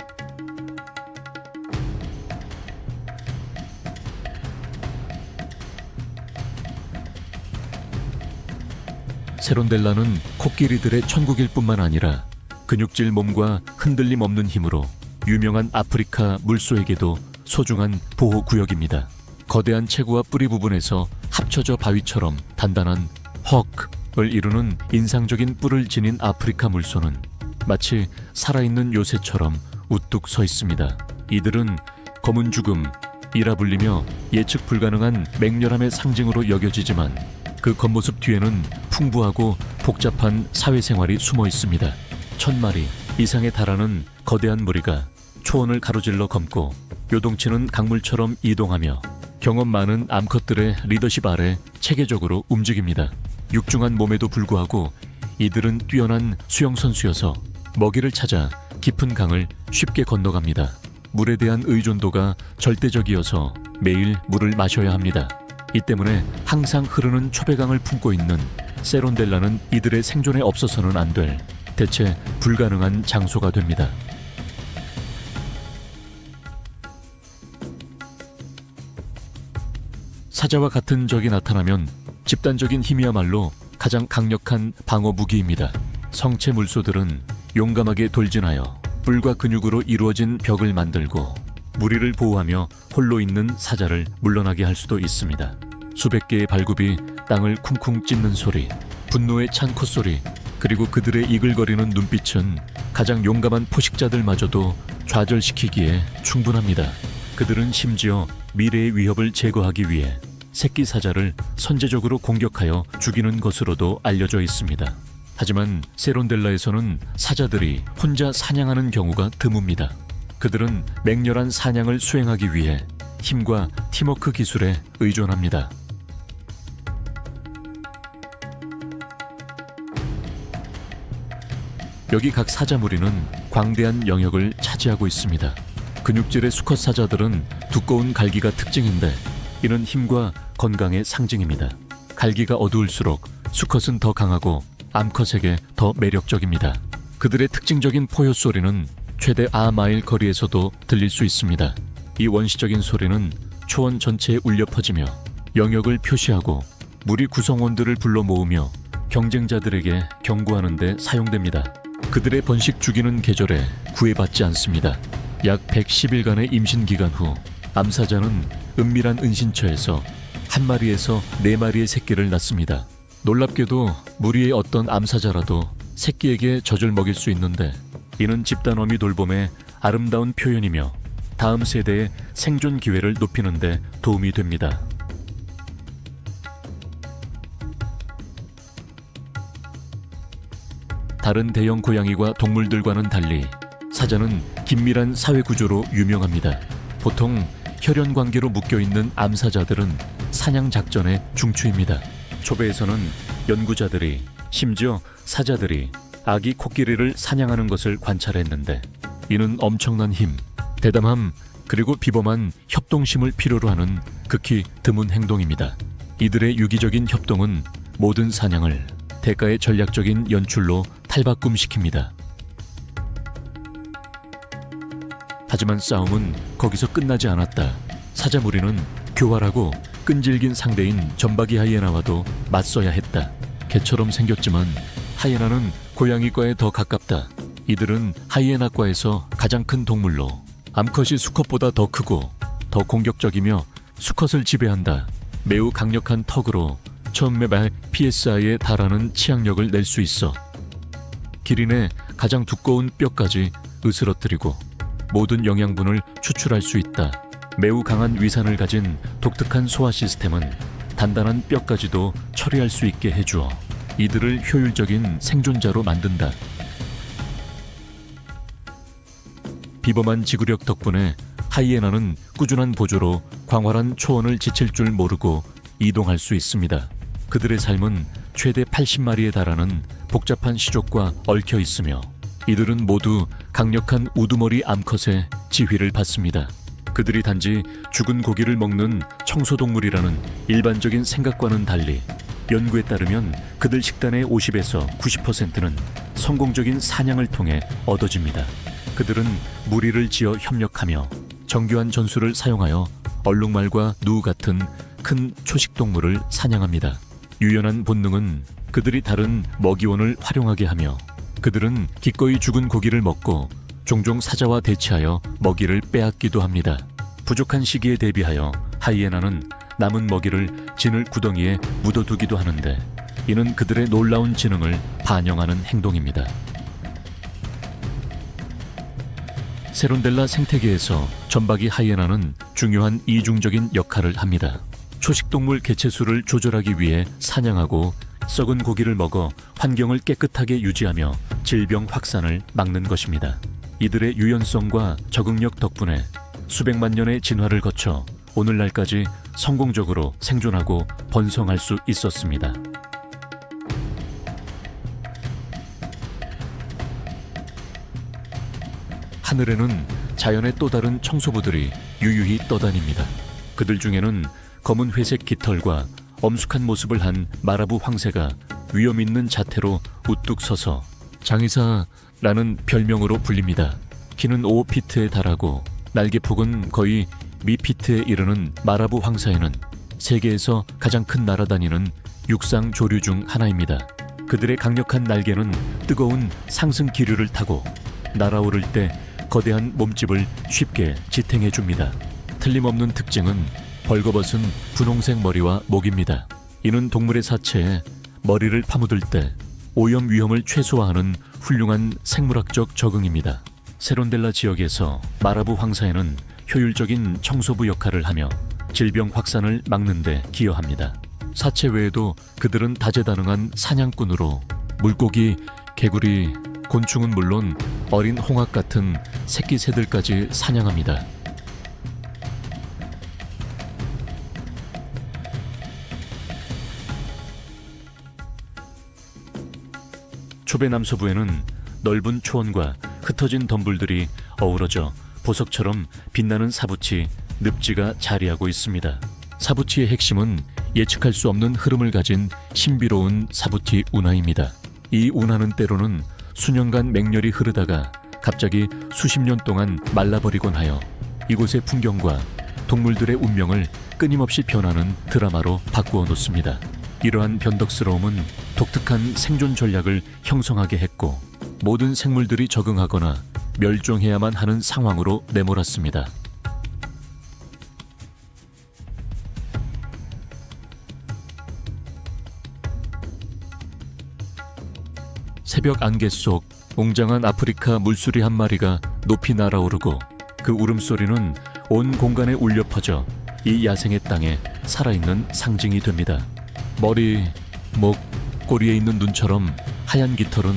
세론델라는 코끼리들의 천국일 뿐만 아니라 근육질 몸과 흔들림 없는 힘으로 유명한 아프리카 물소에게도 소중한 보호구역입니다. 거대한 체구와 뿌리 부분에서 합쳐져 바위처럼 단단한 헉을 이루는 인상적인 뿔을 지닌 아프리카 물소는 마치 살아있는 요새처럼 우뚝 서 있습니다. 이들은 검은 죽음이라 불리며 예측 불가능한 맹렬함의 상징으로 여겨지지만 그 겉모습 뒤에는 풍부하고 복잡한 사회생활이 숨어 있습니다. 1,000마리 이상에 달하는 거대한 무리가 초원을 가로질러 걷고 요동치는 강물처럼 이동하며 경험 많은 암컷들의 리더십 아래 체계적으로 움직입니다. 육중한 몸에도 불구하고 이들은 뛰어난 수영선수여서 먹이를 찾아 깊은 강을 쉽게 건너갑니다. 물에 대한 의존도가 절대적이어서 매일 물을 마셔야 합니다. 이 때문에 항상 흐르는 초배강을 품고 있는 세론델라는 이들의 생존에 없어서는 안 될 대체 불가능한 장소가 됩니다. 사자와 같은 적이 나타나면 집단적인 힘이야말로 가장 강력한 방어 무기입니다. 성체 물소들은 용감하게 돌진하여 뿔과 근육으로 이루어진 벽을 만들고 무리를 보호하며 홀로 있는 사자를 물러나게 할 수도 있습니다. 수백 개의 발굽이 땅을 쿵쿵 찢는 소리, 분노에 찬 콧소리, 그리고 그들의 이글거리는 눈빛은 가장 용감한 포식자들마저도 좌절시키기에 충분합니다. 그들은 심지어 미래의 위협을 제거하기 위해 새끼 사자를 선제적으로 공격하여 죽이는 것으로도 알려져 있습니다. 하지만 세론델라에서는 사자들이 혼자 사냥하는 경우가 드뭅니다. 그들은 맹렬한 사냥을 수행하기 위해 힘과 팀워크 기술에 의존합니다. 여기 각 사자 무리는 광대한 영역을 차지하고 있습니다. 근육질의 수컷 사자들은 두꺼운 갈기가 특징인데 이는 힘과 건강의 상징입니다. 갈기가 어두울수록 수컷은 더 강하고 암컷에게 더 매력적입니다. 그들의 특징적인 포효 소리는 최대 9마일 거리에서도 들릴 수 있습니다. 이 원시적인 소리는 초원 전체에 울려 퍼지며 영역을 표시하고 무리 구성원들을 불러 모으며 경쟁자들에게 경고하는 데 사용됩니다. 그들의 번식 죽이는 계절에 구애받지 않습니다. 약 110일간의 임신 기간 후 암사자는 은밀한 은신처에서 한 마리에서 4마리의 새끼를 낳습니다. 놀랍게도 무리의 어떤 암사자라도 새끼에게 젖을 먹일 수 있는데 이는 집단 어미 돌봄의 아름다운 표현이며 다음 세대의 생존 기회를 높이는 데 도움이 됩니다. 다른 대형 고양이와 동물들과는 달리 사자는 긴밀한 사회 구조로 유명합니다. 보통 혈연 관계로 묶여있는 암사자들은 사냥 작전의 중추입니다. 초배에서는 연구자들이 심지어 사자들이 아기 코끼리를 사냥하는 것을 관찰했는데 이는 엄청난 힘, 대담함 그리고 비범한 협동심을 필요로 하는 극히 드문 행동입니다. 이들의 유기적인 협동은 모든 사냥을 대가의 전략적인 연출로 탈바꿈시킵니다. 하지만 싸움은 거기서 끝나지 않았다. 사자 무리는 교활하고 끈질긴 상대인 점박이 하이에나와도 맞서야 했다. 개처럼 생겼지만 하이에나는 고양이과에 더 가깝다. 이들은 하이에나과에서 가장 큰 동물로 암컷이 수컷보다 더 크고 더 공격적이며 수컷을 지배한다. 매우 강력한 턱으로 천매발 PSI에 달하는 치악력을 낼 수 있어 기린의 가장 두꺼운 뼈까지 으스러뜨리고 모든 영양분을 추출할 수 있다. 매우 강한 위산을 가진 독특한 소화 시스템은 단단한 뼈까지도 처리할 수 있게 해주어 이들을 효율적인 생존자로 만든다. 비범한 지구력 덕분에 하이에나는 꾸준한 보조로 광활한 초원을 지칠 줄 모르고 이동할 수 있습니다. 그들의 삶은 최대 80마리에 달하는 복잡한 시족과 얽혀 있으며 이들은 모두 강력한 우두머리 암컷의 지휘를 받습니다. 그들이 단지 죽은 고기를 먹는 청소동물이라는 일반적인 생각과는 달리 연구에 따르면 그들 식단의 50에서 90%는 성공적인 사냥을 통해 얻어집니다. 그들은 무리를 지어 협력하며 정교한 전술을 사용하여 얼룩말과 누 같은 큰 초식동물을 사냥합니다. 유연한 본능은 그들이 다른 먹이원을 활용하게 하며 그들은 기꺼이 죽은 고기를 먹고 종종 사자와 대치하여 먹이를 빼앗기도 합니다. 부족한 시기에 대비하여 하이에나는 남은 먹이를 진흙 구덩이에 묻어두기도 하는데 이는 그들의 놀라운 지능을 반영하는 행동입니다. 세론델라 생태계에서 점박이 하이에나는 중요한 이중적인 역할을 합니다. 초식동물 개체수를 조절하기 위해 사냥하고 썩은 고기를 먹어 환경을 깨끗하게 유지하며 질병 확산을 막는 것입니다. 이들의 유연성과 적응력 덕분에 수백만 년의 진화를 거쳐 오늘날까지 성공적으로 생존하고 번성할 수 있었습니다. 하늘에는 자연의 또 다른 청소부들이 유유히 떠다닙니다. 그들 중에는 검은 회색 깃털과 엄숙한 모습을 한 마라부 황새가 위험 있는 자태로 우뚝 서서 장의사라는 별명으로 불립니다. 키는 5피트에 달하고 날개폭은 거의 미피트에 이르는 마라부 황사에는 세계에서 가장 큰 날아다니는 육상 조류 중 하나입니다. 그들의 강력한 날개는 뜨거운 상승 기류를 타고 날아오를 때 거대한 몸집을 쉽게 지탱해 줍니다. 틀림없는 특징은 벌거벗은 분홍색 머리와 목입니다. 이는 동물의 사체에 머리를 파묻을 때 오염 위험을 최소화하는 훌륭한 생물학적 적응입니다. 세론델라 지역에서 마라부 황사에는 효율적인 청소부 역할을 하며 질병 확산을 막는 데 기여합니다. 사체 외에도 그들은 다재다능한 사냥꾼으로 물고기, 개구리, 곤충은 물론 어린 홍학 같은 새끼 새들까지 사냥합니다. 초배 남서부에는 넓은 초원과 흩어진 덤불들이 어우러져 보석처럼 빛나는 사부치, 늪지가 자리하고 있습니다. 사부치의 핵심은 예측할 수 없는 흐름을 가진 신비로운 사부티 운하입니다. 이 운하는 때로는 수년간 맹렬히 흐르다가 갑자기 수십 년 동안 말라버리곤 하여 이곳의 풍경과 동물들의 운명을 끊임없이 변하는 드라마로 바꾸어 놓습니다. 이러한 변덕스러움은 독특한 생존 전략을 형성하게 했고 모든 생물들이 적응하거나 멸종해야만 하는 상황으로 내몰았습니다. 새벽 안개 속 웅장한 아프리카 물수리 한 마리가 높이 날아오르고 그 울음소리는 온 공간에 울려 퍼져 이 야생의 땅에 살아있는 상징이 됩니다. 머리, 목, 꼬리에 있는 눈처럼 하얀 깃털은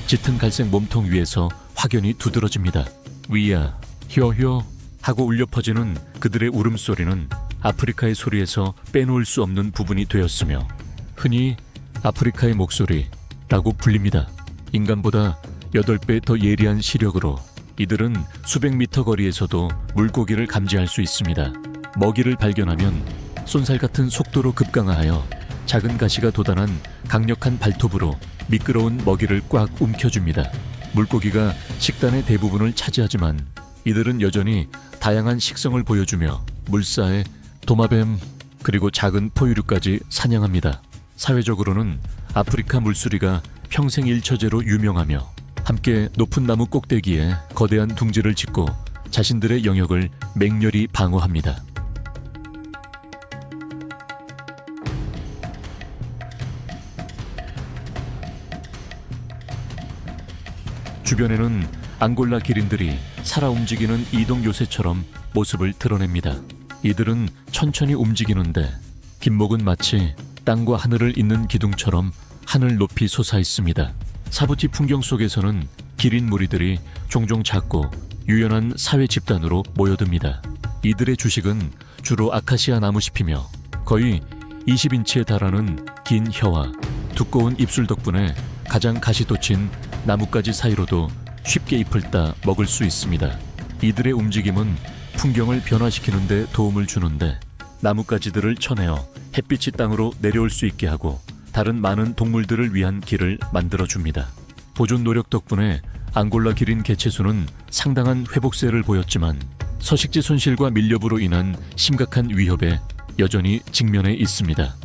짙은 갈색 몸통 위에서 확연히 두드러집니다. 위야, 효효 하고 울려 퍼지는 그들의 울음소리는 아프리카의 소리에서 빼놓을 수 없는 부분이 되었으며 흔히 아프리카의 목소리라고 불립니다. 인간보다 8배 더 예리한 시력으로 이들은 수백 미터 거리에서도 물고기를 감지할 수 있습니다. 먹이를 발견하면 쏜살 같은 속도로 급강하여 작은 가시가 돋아난 강력한 발톱으로 미끄러운 먹이를 꽉 움켜줍니다. 물고기가 식단의 대부분을 차지하지만 이들은 여전히 다양한 식성을 보여주며 물사에 도마뱀 그리고 작은 포유류까지 사냥합니다. 사회적으로는 아프리카 물수리가 평생 일처제로 유명하며 함께 높은 나무 꼭대기에 거대한 둥지를 짓고 자신들의 영역을 맹렬히 방어합니다. 주변에는 앙골라 기린들이 살아 움직이는 이동 요새처럼 모습을 드러냅니다. 이들은 천천히 움직이는데 깃목은 마치 땅과 하늘을 잇는 기둥처럼 하늘 높이 솟아 있습니다. 사부티 풍경 속에서는 기린 무리들이 종종 작고 유연한 사회 집단으로 모여듭니다. 이들의 주식은 주로 아카시아 나무잎이며 거의 20인치에 달하는 긴 혀와 두꺼운 입술 덕분에 가장 가시 돋친 나뭇가지 사이로도 쉽게 잎을 따 먹을 수 있습니다. 이들의 움직임은 풍경을 변화시키는 데 도움을 주는데 나뭇가지들을 쳐내어 햇빛이 땅으로 내려올 수 있게 하고 다른 많은 동물들을 위한 길을 만들어줍니다. 보존 노력 덕분에 앙골라 기린 개체수는 상당한 회복세를 보였지만 서식지 손실과 밀렵으로 인한 심각한 위협에 여전히 직면해 있습니다.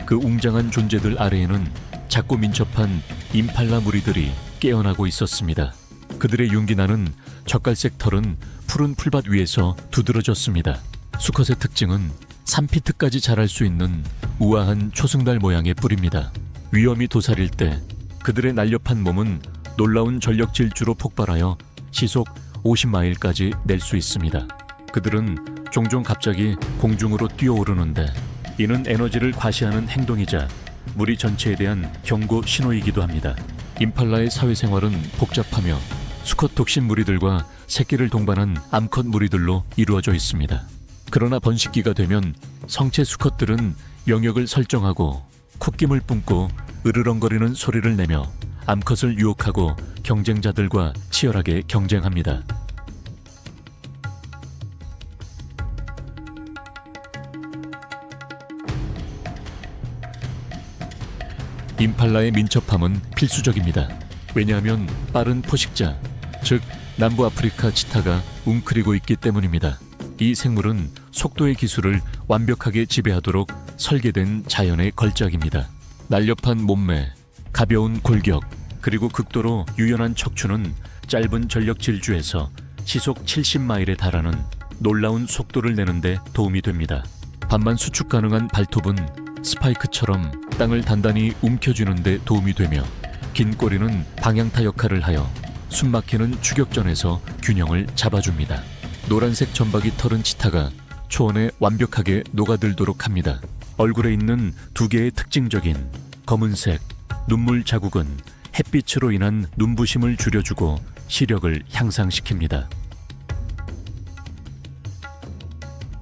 그 웅장한 존재들 아래에는 작고 민첩한 임팔라 무리들이 깨어나고 있었습니다. 그들의 윤기나는 젓갈색 털은 푸른 풀밭 위에서 두드러졌습니다. 수컷의 특징은 3피트까지 자랄 수 있는 우아한 초승달 모양의 뿔입니다. 위험이 도사릴 때 그들의 날렵한 몸은 놀라운 전력 질주로 폭발하여 시속 50마일까지 낼 수 있습니다. 그들은 종종 갑자기 공중으로 뛰어오르는데 이는 에너지를 과시하는 행동이자 무리 전체에 대한 경고 신호이기도 합니다. 임팔라의 사회생활은 복잡하며 수컷 독신 무리들과 새끼를 동반한 암컷 무리들로 이루어져 있습니다. 그러나 번식기가 되면 성체 수컷들은 영역을 설정하고 콧김을 뿜고 으르렁거리는 소리를 내며 암컷을 유혹하고 경쟁자들과 치열하게 경쟁합니다. 임팔라의 민첩함은 필수적입니다. 왜냐하면 빠른 포식자, 즉 남부 아프리카 치타가 웅크리고 있기 때문입니다. 이 생물은 속도의 기술을 완벽하게 지배하도록 설계된 자연의 걸작입니다. 날렵한 몸매, 가벼운 골격, 그리고 극도로 유연한 척추는 짧은 전력 질주에서 시속 70마일에 달하는 놀라운 속도를 내는데 도움이 됩니다. 반만 수축 가능한 발톱은 스파이크처럼 땅을 단단히 움켜쥐는 데 도움이 되며, 긴 꼬리는 방향타 역할을 하여 숨막히는 추격전에서 균형을 잡아줍니다. 노란색 점박이 털은 치타가 초원에 완벽하게 녹아들도록 합니다. 얼굴에 있는 두 개의 특징적인 검은색 눈물 자국은 햇빛으로 인한 눈부심을 줄여주고 시력을 향상시킵니다.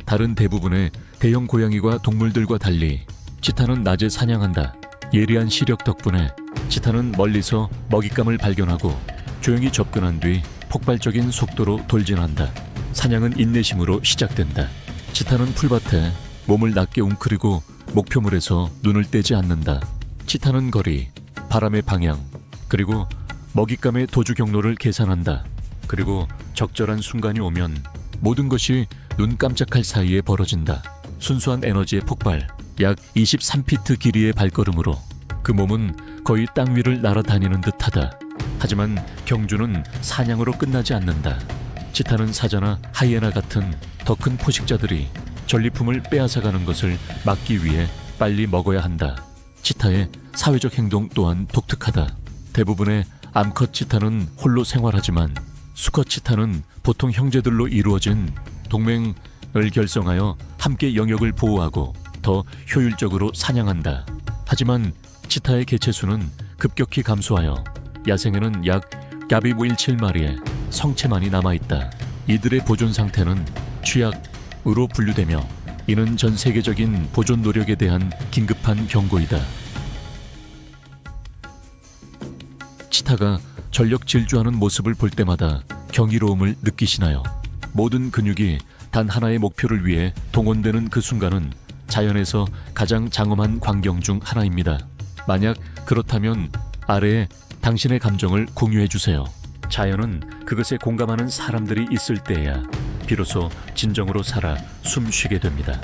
다른 대부분의 대형 고양이과 동물들과 달리 치타는 낮에 사냥한다. 예리한 시력 덕분에 치타는 멀리서 먹잇감을 발견하고 조용히 접근한 뒤 폭발적인 속도로 돌진한다. 사냥은 인내심으로 시작된다. 치타는 풀밭에 몸을 낮게 웅크리고 목표물에서 눈을 떼지 않는다. 치타는 거리, 바람의 방향, 그리고 먹잇감의 도주 경로를 계산한다. 그리고 적절한 순간이 오면 모든 것이 눈 깜짝할 사이에 벌어진다. 순수한 에너지의 폭발, 약 23피트 길이의 발걸음으로 그 몸은 거의 땅 위를 날아다니는 듯하다. 하지만 경주는 사냥으로 끝나지 않는다. 치타는 사자나 하이에나 같은 더 큰 포식자들이 전리품을 빼앗아가는 것을 막기 위해 빨리 먹어야 한다. 치타의 사회적 행동 또한 독특하다. 대부분의 암컷 치타는 홀로 생활하지만 수컷 치타는 보통 형제들로 이루어진 동맹을 결성하여 함께 영역을 보호하고 더 효율적으로 사냥한다. 하지만 치타의 개체수는 급격히 감소하여 야생에는 약 야비 17마리의 성체만이 남아있다. 이들의 보존 상태는 취약으로 분류되며 이는 전 세계적인 보존 노력에 대한 긴급한 경고이다. 치타가 전력 질주하는 모습을 볼 때마다 경이로움을 느끼시나요? 모든 근육이 단 하나의 목표를 위해 동원되는 그 순간은 자연에서 가장 장엄한 광경 중 하나입니다. 만약 그렇다면 아래에 당신의 감정을 공유해 주세요. 자연은 그것에 공감하는 사람들이 있을 때야 비로소 진정으로 살아 숨쉬게 됩니다.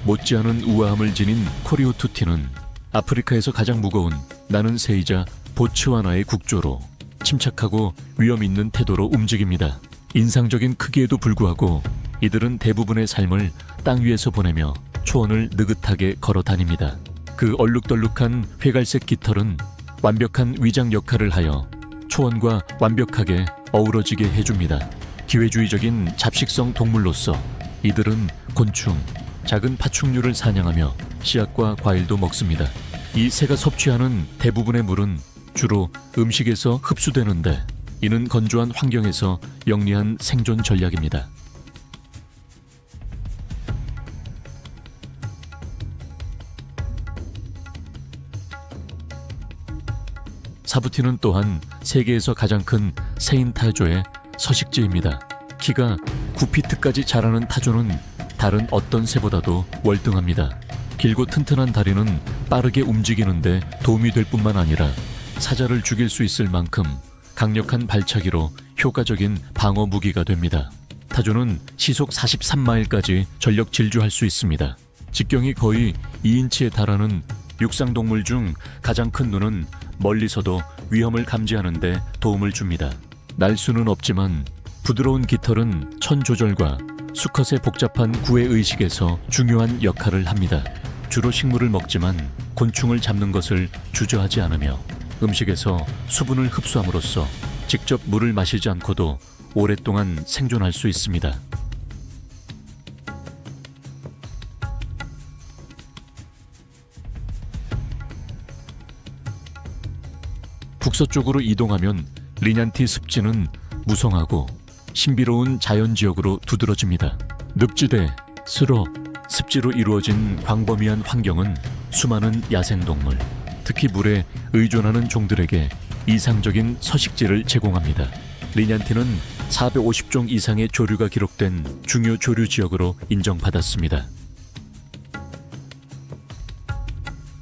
못지않은 우아함을 지닌 코리오투티는 아프리카에서 가장 무거운 나는 새이자 보츠와나의 국조로 침착하고 위험 있는 태도로 움직입니다. 인상적인 크기에도 불구하고 이들은 대부분의 삶을 땅 위에서 보내며 초원을 느긋하게 걸어 다닙니다. 그 얼룩덜룩한 회갈색 깃털은 완벽한 위장 역할을 하여 초원과 완벽하게 어우러지게 해줍니다. 기회주의적인 잡식성 동물로서 이들은 곤충, 작은 파충류를 사냥하며 씨앗과 과일도 먹습니다. 이 새가 섭취하는 대부분의 물은 주로 음식에서 흡수되는데 이는 건조한 환경에서 영리한 생존 전략입니다. 사부티는 또한 세계에서 가장 큰 새인 타조의 서식지입니다. 키가 9피트까지 자라는 타조는 다른 어떤 새보다도 월등합니다. 길고 튼튼한 다리는 빠르게 움직이는데 도움이 될 뿐만 아니라 사자를 죽일 수 있을 만큼 강력한 발차기로 효과적인 방어 무기가 됩니다. 타조는 시속 43마일까지 전력 질주할 수 있습니다. 직경이 거의 2인치에 달하는 육상동물 중 가장 큰 눈은 멀리서도 위험을 감지하는 데 도움을 줍니다. 날 수는 없지만 부드러운 깃털은 천 조절과 수컷의 복잡한 구애 의식에서 중요한 역할을 합니다. 주로 식물을 먹지만 곤충을 잡는 것을 주저하지 않으며 음식에서 수분을 흡수함으로써 직접 물을 마시지 않고도 오랫동안 생존할 수 있습니다. 북서쪽으로 이동하면 리냔티 습지는 무성하고 신비로운 자연지역으로 두드러집니다. 늪지대, 스럽, 습지로 이루어진 광범위한 환경은 수많은 야생동물, 특히 물에 의존하는 종들에게 이상적인 서식지를 제공합니다. 리냔티는 450종 이상의 조류가 기록된 중요 조류 지역으로 인정받았습니다.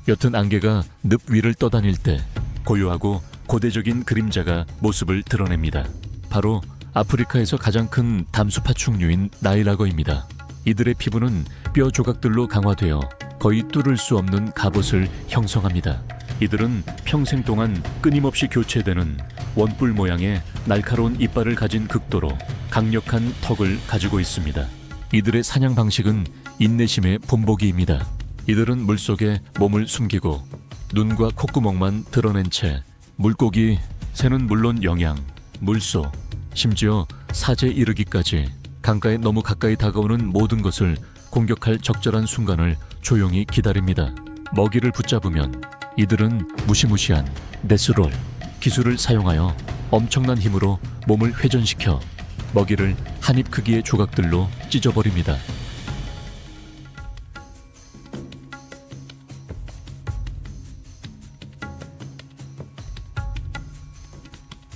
옅은 안개가 늪 위를 떠다닐 때 고요하고 고대적인 그림자가 모습을 드러냅니다. 바로 아프리카에서 가장 큰 담수파충류인 나일악어입니다. 이들의 피부는 뼈 조각들로 강화되어 거의 뚫을 수 없는 갑옷을 형성합니다. 이들은 평생 동안 끊임없이 교체되는 원뿔 모양의 날카로운 이빨을 가진 극도로 강력한 턱을 가지고 있습니다. 이들의 사냥 방식은 인내심의 본보기입니다. 이들은 물속에 몸을 숨기고 눈과 콧구멍만 드러낸 채 물고기, 새는 물론 영양, 물소, 심지어 사제 이르기까지 강가에 너무 가까이 다가오는 모든 것을 공격할 적절한 순간을 조용히 기다립니다. 먹이를 붙잡으면 이들은 무시무시한 데스롤 기술을 사용하여 엄청난 힘으로 몸을 회전시켜 먹이를 한 입 크기의 조각들로 찢어버립니다.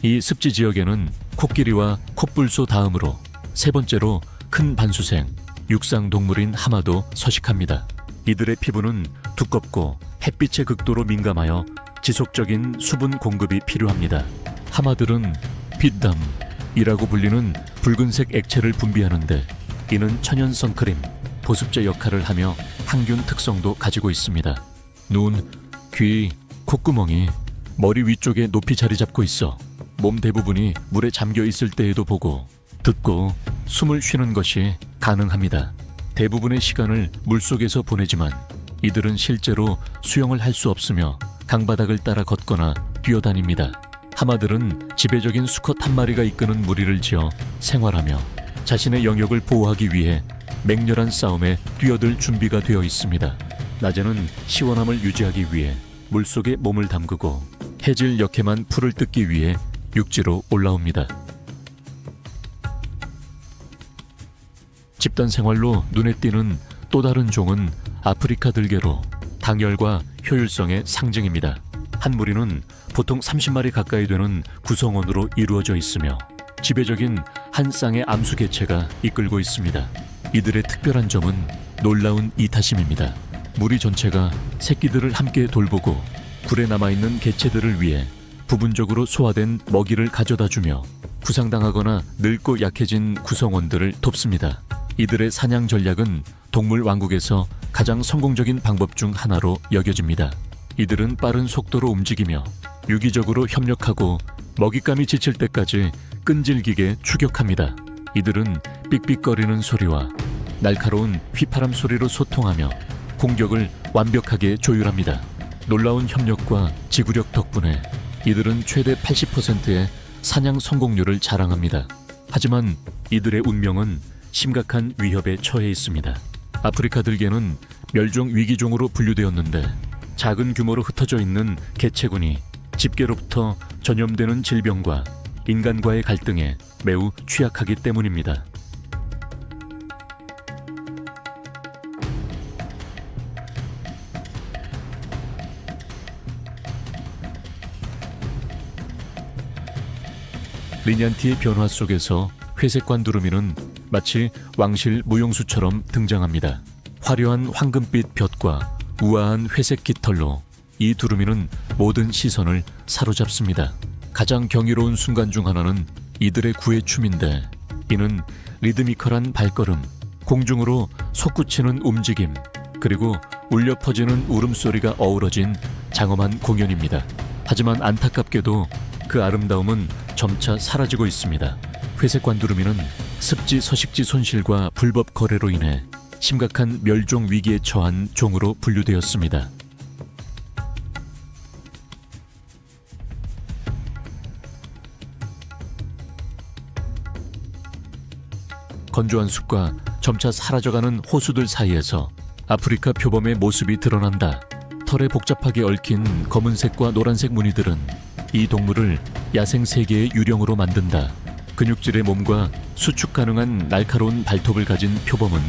이 습지 지역에는 코끼리와 콧불소 다음으로 세 번째로 큰 반수생, 육상 동물인 하마도 서식합니다. 이들의 피부는 두껍고 햇빛에 극도로 민감하여 지속적인 수분 공급이 필요합니다. 하마들은 빛담이라고 불리는 붉은색 액체를 분비하는데 이는 천연 선크림, 보습제 역할을 하며 항균 특성도 가지고 있습니다. 눈, 귀, 콧구멍이 머리 위쪽에 높이 자리 잡고 있어 몸 대부분이 물에 잠겨 있을 때에도 보고 듣고 숨을 쉬는 것이 가능합니다. 대부분의 시간을 물속에서 보내지만 이들은 실제로 수영을 할 수 없으며 강바닥을 따라 걷거나 뛰어다닙니다. 하마들은 지배적인 수컷 한 마리가 이끄는 무리를 지어 생활하며 자신의 영역을 보호하기 위해 맹렬한 싸움에 뛰어들 준비가 되어 있습니다. 낮에는 시원함을 유지하기 위해 물속에 몸을 담그고 해질 역해만 풀을 뜯기 위해 육지로 올라옵니다. 집단 생활로 눈에 띄는 또 다른 종은 아프리카 들개로 당열과 효율성의 상징입니다. 한 무리는 보통 30마리 가까이 되는 구성원으로 이루어져 있으며 지배적인 한 쌍의 암수 개체가 이끌고 있습니다. 이들의 특별한 점은 놀라운 이타심입니다. 무리 전체가 새끼들을 함께 돌보고 굴에 남아있는 개체들을 위해 부분적으로 소화된 먹이를 가져다주며 부상당하거나 늙고 약해진 구성원들을 돕습니다. 이들의 사냥 전략은 동물 왕국에서 가장 성공적인 방법 중 하나로 여겨집니다. 이들은 빠른 속도로 움직이며 유기적으로 협력하고 먹잇감이 지칠 때까지 끈질기게 추격합니다. 이들은 삑삑거리는 소리와 날카로운 휘파람 소리로 소통하며 공격을 완벽하게 조율합니다. 놀라운 협력과 지구력 덕분에 이들은 최대 80%의 사냥 성공률을 자랑합니다. 하지만 이들의 운명은 심각한 위협에 처해 있습니다. 아프리카 들개는 멸종 위기종으로 분류되었는데 작은 규모로 흩어져 있는 개체군이 집게로부터 전염되는 질병과 인간과의 갈등에 매우 취약하기 때문입니다. 리냔티의 변화 속에서 회색관 두루미는 마치 왕실 무용수처럼 등장합니다. 화려한 황금빛 볕과 우아한 회색 깃털로 이 두루미는 모든 시선을 사로잡습니다. 가장 경이로운 순간 중 하나는 이들의 구애춤인데 이는 리드미컬한 발걸음, 공중으로 솟구치는 움직임, 그리고 울려 퍼지는 울음소리가 어우러진 장엄한 공연입니다. 하지만 안타깝게도 그 아름다움은 점차 사라지고 있습니다. 회색관 두루미는 습지 서식지 손실과 불법 거래로 인해 심각한 멸종 위기에 처한 종으로 분류되었습니다. 건조한 숲과 점차 사라져가는 호수들 사이에서 아프리카 표범의 모습이 드러난다. 털에 복잡하게 얽힌 검은색과 노란색 무늬들은 이 동물을 야생 세계의 유령으로 만든다. 근육질의 몸과 수축 가능한 날카로운 발톱을 가진 표범은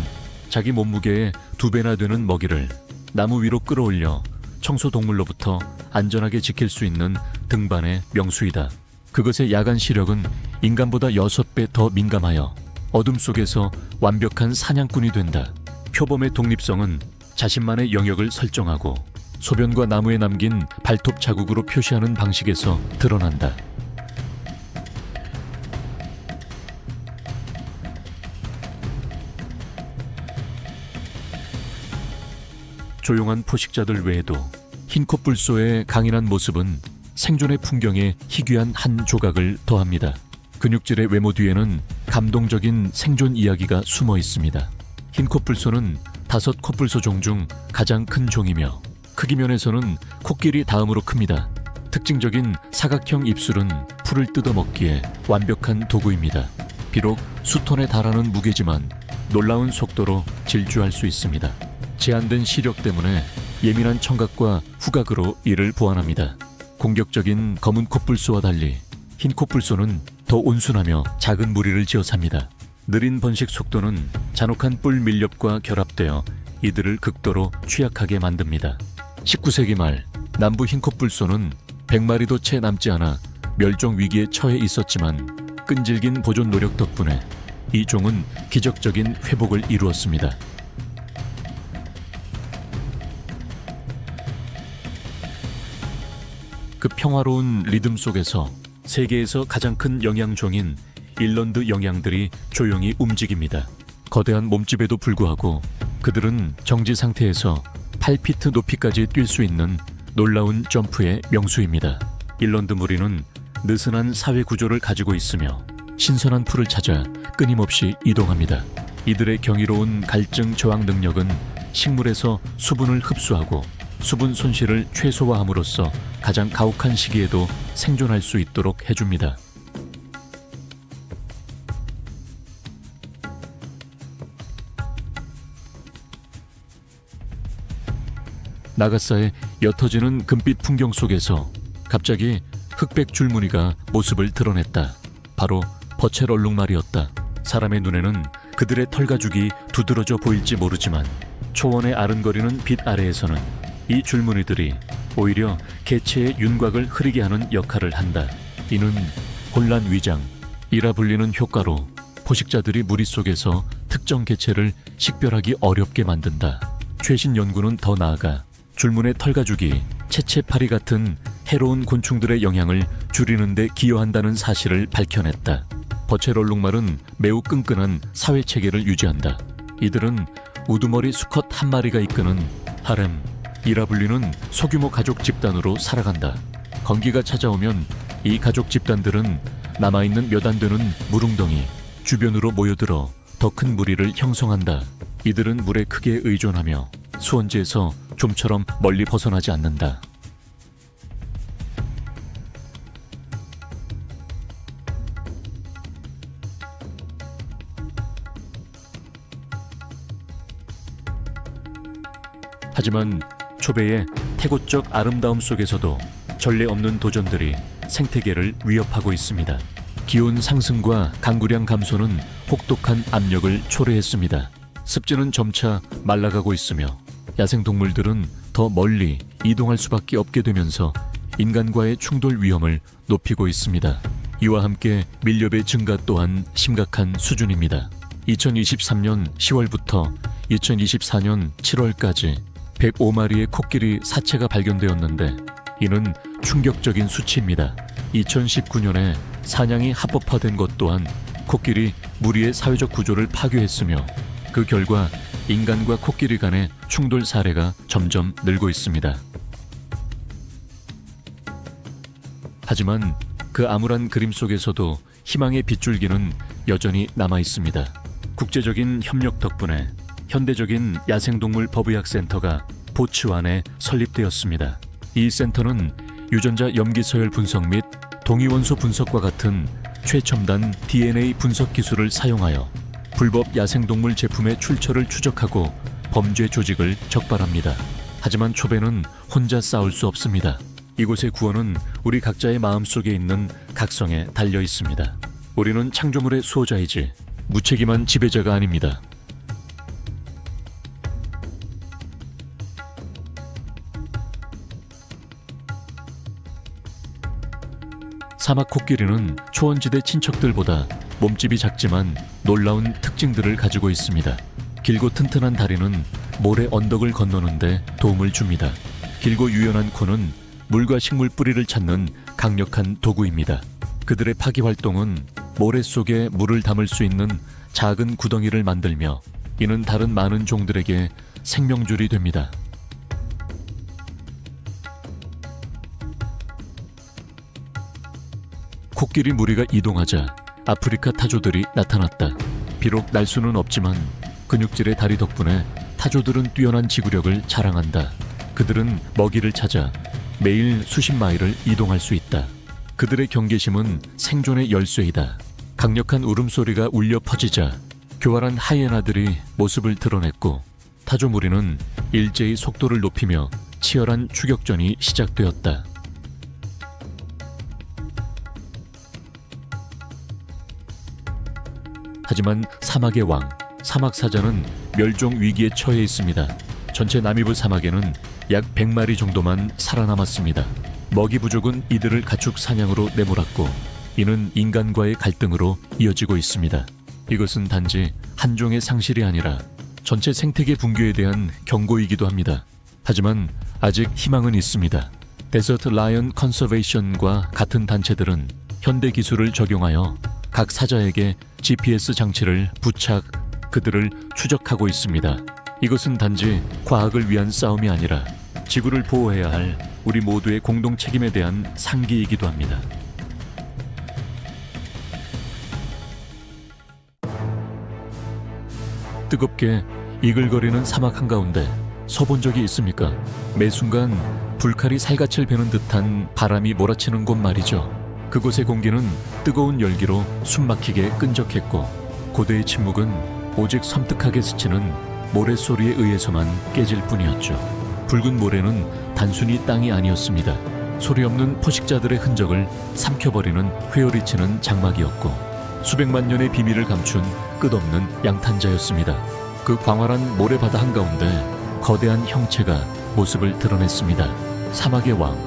자기 몸무게의 2배나 되는 먹이를 나무 위로 끌어올려 청소동물로부터 안전하게 지킬 수 있는 등반의 명수이다. 그것의 야간 시력은 인간보다 6배 더 민감하여 어둠 속에서 완벽한 사냥꾼이 된다. 표범의 독립성은 자신만의 영역을 설정하고 소변과 나무에 남긴 발톱 자국으로 표시하는 방식에서 드러난다. 조용한 포식자들 외에도 흰 콧불소의 강인한 모습은 생존의 풍경에 희귀한 한 조각을 더합니다. 근육질의 외모 뒤에는 감동적인 생존 이야기가 숨어 있습니다. 흰 코뿔소는 5 코뿔소 종 중 가장 큰 종이며 크기 면에서는 코끼리 다음으로 큽니다. 특징적인 사각형 입술은 풀을 뜯어먹기에 완벽한 도구입니다. 비록 수톤에 달하는 무게지만 놀라운 속도로 질주할 수 있습니다. 제한된 시력 때문에 예민한 청각과 후각으로 이를 보완합니다. 공격적인 검은 코뿔소와 달리 흰 코뿔소는 더 온순하며 작은 무리를 지어 삽니다. 느린 번식 속도는 잔혹한 뿔 밀렵과 결합되어 이들을 극도로 취약하게 만듭니다. 19세기 말 남부 흰 코뿔소는 100마리도 채 남지 않아 멸종 위기에 처해 있었지만 끈질긴 보존 노력 덕분에 이 종은 기적적인 회복을 이루었습니다. 그 평화로운 리듬 속에서 세계에서 가장 큰 영양종인 일런드 영양들이 조용히 움직입니다. 거대한 몸집에도 불구하고 그들은 정지 상태에서 8피트 높이까지 뛸 수 있는 놀라운 점프의 명수입니다. 일런드 무리는 느슨한 사회 구조를 가지고 있으며 신선한 풀을 찾아 끊임없이 이동합니다. 이들의 경이로운 갈증 저항 능력은 식물에서 수분을 흡수하고 수분 손실을 최소화함으로써 가장 가혹한 시기에도 생존할 수 있도록 해줍니다. 나가사의 옅어지는 금빛 풍경 속에서 갑자기 흑백 줄무늬가 모습을 드러냈다. 바로 버첼 얼룩말이었다. 사람의 눈에는 그들의 털가죽이 두드러져 보일지 모르지만 초원의 아른거리는 빛 아래에서는 이 줄무늬들이 오히려 개체의 윤곽을 흐리게 하는 역할을 한다. 이는 혼란 위장이라 불리는 효과로 포식자들이 무리 속에서 특정 개체를 식별하기 어렵게 만든다. 최신 연구는 더 나아가 줄무늬 털가죽이 채채파리 같은 해로운 곤충들의 영향을 줄이는 데 기여한다는 사실을 밝혀냈다. 버첼 얼룩말은 매우 끈끈한 사회체계를 유지한다. 이들은 우두머리 수컷 한 마리가 이끄는 하렘이라 불리는 소규모 가족 집단으로 살아간다. 건기가 찾아오면 이 가족 집단들은 남아있는 몇 안 되는 무릉덩이 주변으로 모여들어 더 큰 무리를 형성한다. 이들은 물의 크기에 의존하며 수온지에서 좀처럼 멀리 벗어나지 않는다. 하지만 초배의 태고적 아름다움 속에서도 전례 없는 도전들이 생태계를 위협하고 있습니다. 기온 상승과 강구량 감소는 혹독한 압력을 초래했습니다. 습지는 점차 말라가고 있으며 야생동물들은 더 멀리 이동할 수밖에 없게 되면서 인간과의 충돌 위험을 높이고 있습니다. 이와 함께 밀렵의 증가 또한 심각한 수준입니다. 2023년 10월부터 2024년 7월까지 105마리의 코끼리 사체가 발견되었는데 이는 충격적인 수치입니다. 2019년에 사냥이 합법화된 것 또한 코끼리 무리의 사회적 구조를 파괴했으며 그 결과 인간과 코끼리 간의 충돌 사례가 점점 늘고 있습니다. 하지만 그 암울한 그림 속에서도 희망의 빗줄기는 여전히 남아 있습니다. 국제적인 협력 덕분에 현대적인 야생동물 법의학센터가 보츠완에 설립되었습니다. 이 센터는 유전자 염기 서열 분석 및 동위원소 분석과 같은 최첨단 DNA 분석 기술을 사용하여 불법 야생동물 제품의 출처를 추적하고 범죄 조직을 적발합니다. 하지만 초배는 혼자 싸울 수 없습니다. 이곳의 구원은 우리 각자의 마음속에 있는 각성에 달려 있습니다. 우리는 창조물의 수호자이지 무책임한 지배자가 아닙니다. 사막 코끼리는 초원지대 친척들보다 몸집이 작지만 놀라운 특징들을 가지고 있습니다. 길고 튼튼한 다리는 모래 언덕을 건너는데 도움을 줍니다. 길고 유연한 코는 물과 식물 뿌리를 찾는 강력한 도구입니다. 그들의 파기 활동은 모래 속에 물을 담을 수 있는 작은 구덩이를 만들며 이는 다른 많은 종들에게 생명줄이 됩니다. 코끼리 무리가 이동하자 아프리카 타조들이 나타났다. 비록 날 수는 없지만 근육질의 다리 덕분에 타조들은 뛰어난 지구력을 자랑한다. 그들은 먹이를 찾아 매일 수십 마일을 이동할 수 있다. 그들의 경계심은 생존의 열쇠이다. 강력한 울음소리가 울려 퍼지자 교활한 하이에나들이 모습을 드러냈고 타조 무리는 일제히 속도를 높이며 치열한 추격전이 시작되었다. 하지만 사막의 왕, 사막사자는 멸종 위기에 처해 있습니다. 전체 나미브 사막에는 약 100마리 정도만 살아남았습니다. 먹이 부족은 이들을 가축 사냥으로 내몰았고 이는 인간과의 갈등으로 이어지고 있습니다. 이것은 단지 한 종의 상실이 아니라 전체 생태계 붕괴에 대한 경고이기도 합니다. 하지만 아직 희망은 있습니다. 데서트 라이언 컨서베이션과 같은 단체들은 현대 기술을 적용하여 각 사자에게 GPS 장치를 부착, 그들을 추적하고 있습니다. 이것은 단지 과학을 위한 싸움이 아니라 지구를 보호해야 할 우리 모두의 공동 책임에 대한 상기이기도 합니다. 뜨겁게 이글거리는 사막 한가운데 서본 적이 있습니까? 매 순간 불칼이 살갗을 베는 듯한 바람이 몰아치는 곳 말이죠. 그곳의 공기는 뜨거운 열기로 숨막히게 끈적했고 고대의 침묵은 오직 섬뜩하게 스치는 모래소리에 의해서만 깨질 뿐이었죠. 붉은 모래는 단순히 땅이 아니었습니다. 소리 없는 포식자들의 흔적을 삼켜버리는 회오리치는 장막이었고 수백만 년의 비밀을 감춘 끝없는 양탄자였습니다. 그 광활한 모래바다 한가운데 거대한 형체가 모습을 드러냈습니다. 사막의 왕,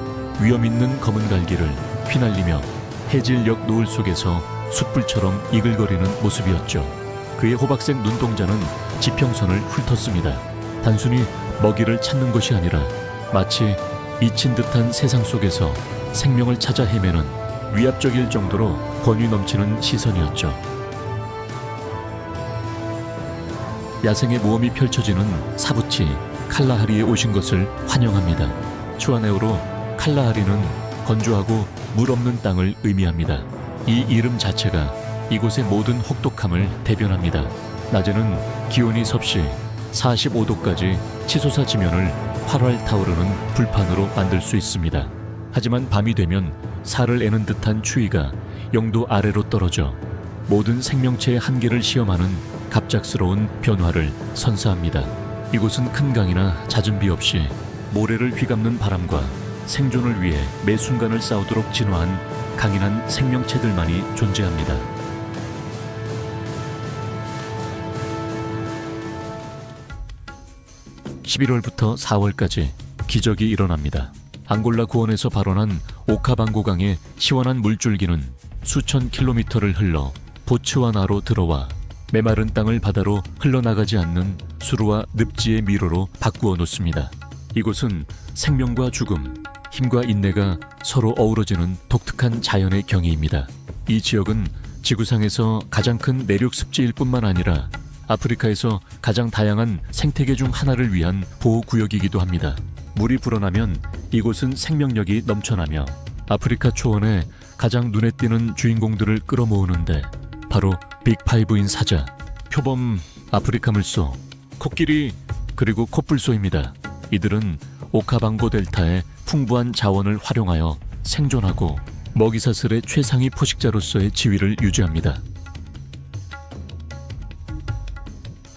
위험 있는 검은 갈기를 휘날리며 해질녘 노을 속에서 숯불처럼 이글거리는 모습이었죠. 그의 호박색 눈동자는 지평선을 훑었습니다. 단순히 먹이를 찾는 것이 아니라 마치 미친 듯한 세상 속에서 생명을 찾아 헤매는 위압적일 정도로 권위 넘치는 시선이었죠. 야생의 모험이 펼쳐지는 사부치 칼라하리에 오신 것을 환영합니다. 추아네오로 칼라하리는 건조하고 물 없는 땅을 의미합니다. 이 이름 자체가 이곳의 모든 혹독함을 대변합니다. 낮에는 기온이 섭씨 45도까지 치솟아 지면을 활활 타오르는 불판으로 만들 수 있습니다. 하지만 밤이 되면 살을 애는 듯한 추위가 0도 아래로 떨어져 모든 생명체의 한계를 시험하는 갑작스러운 변화를 선사합니다. 이곳은 큰 강이나 잦은 비 없이 모래를 휘감는 바람과 생존을 위해 매 순간을 싸우도록 진화한 강인한 생명체들만이 존재합니다. (11월부터) (4월까지) 기적이 일어납니다. 앙골라 고원에서 발원한 오카방고강의 시원한 물줄기는 수천 킬로미터를 흘러 보츠와나로 들어와 메마른 땅을 바다로 흘러나가지 않는 수루와 늪지의 미로로 바꾸어 놓습니다. 이곳은 생명과 죽음, 힘과 인내가 서로 어우러지는 독특한 자연의 경이입니다. 이 지역은 지구상에서 가장 큰 내륙 습지일 뿐만 아니라 아프리카에서 가장 다양한 생태계 중 하나를 위한 보호구역이기도 합니다. 물이 불어나면 이곳은 생명력이 넘쳐나며 아프리카 초원에 가장 눈에 띄는 주인공들을 끌어모으는데 바로 빅5인 사자, 표범 아프리카 물소, 코끼리, 그리고 코뿔소입니다. 이들은 오카방고 델타의 풍부한 자원을 활용하여 생존하고 먹이사슬의 최상위 포식자로서의 지위를 유지합니다.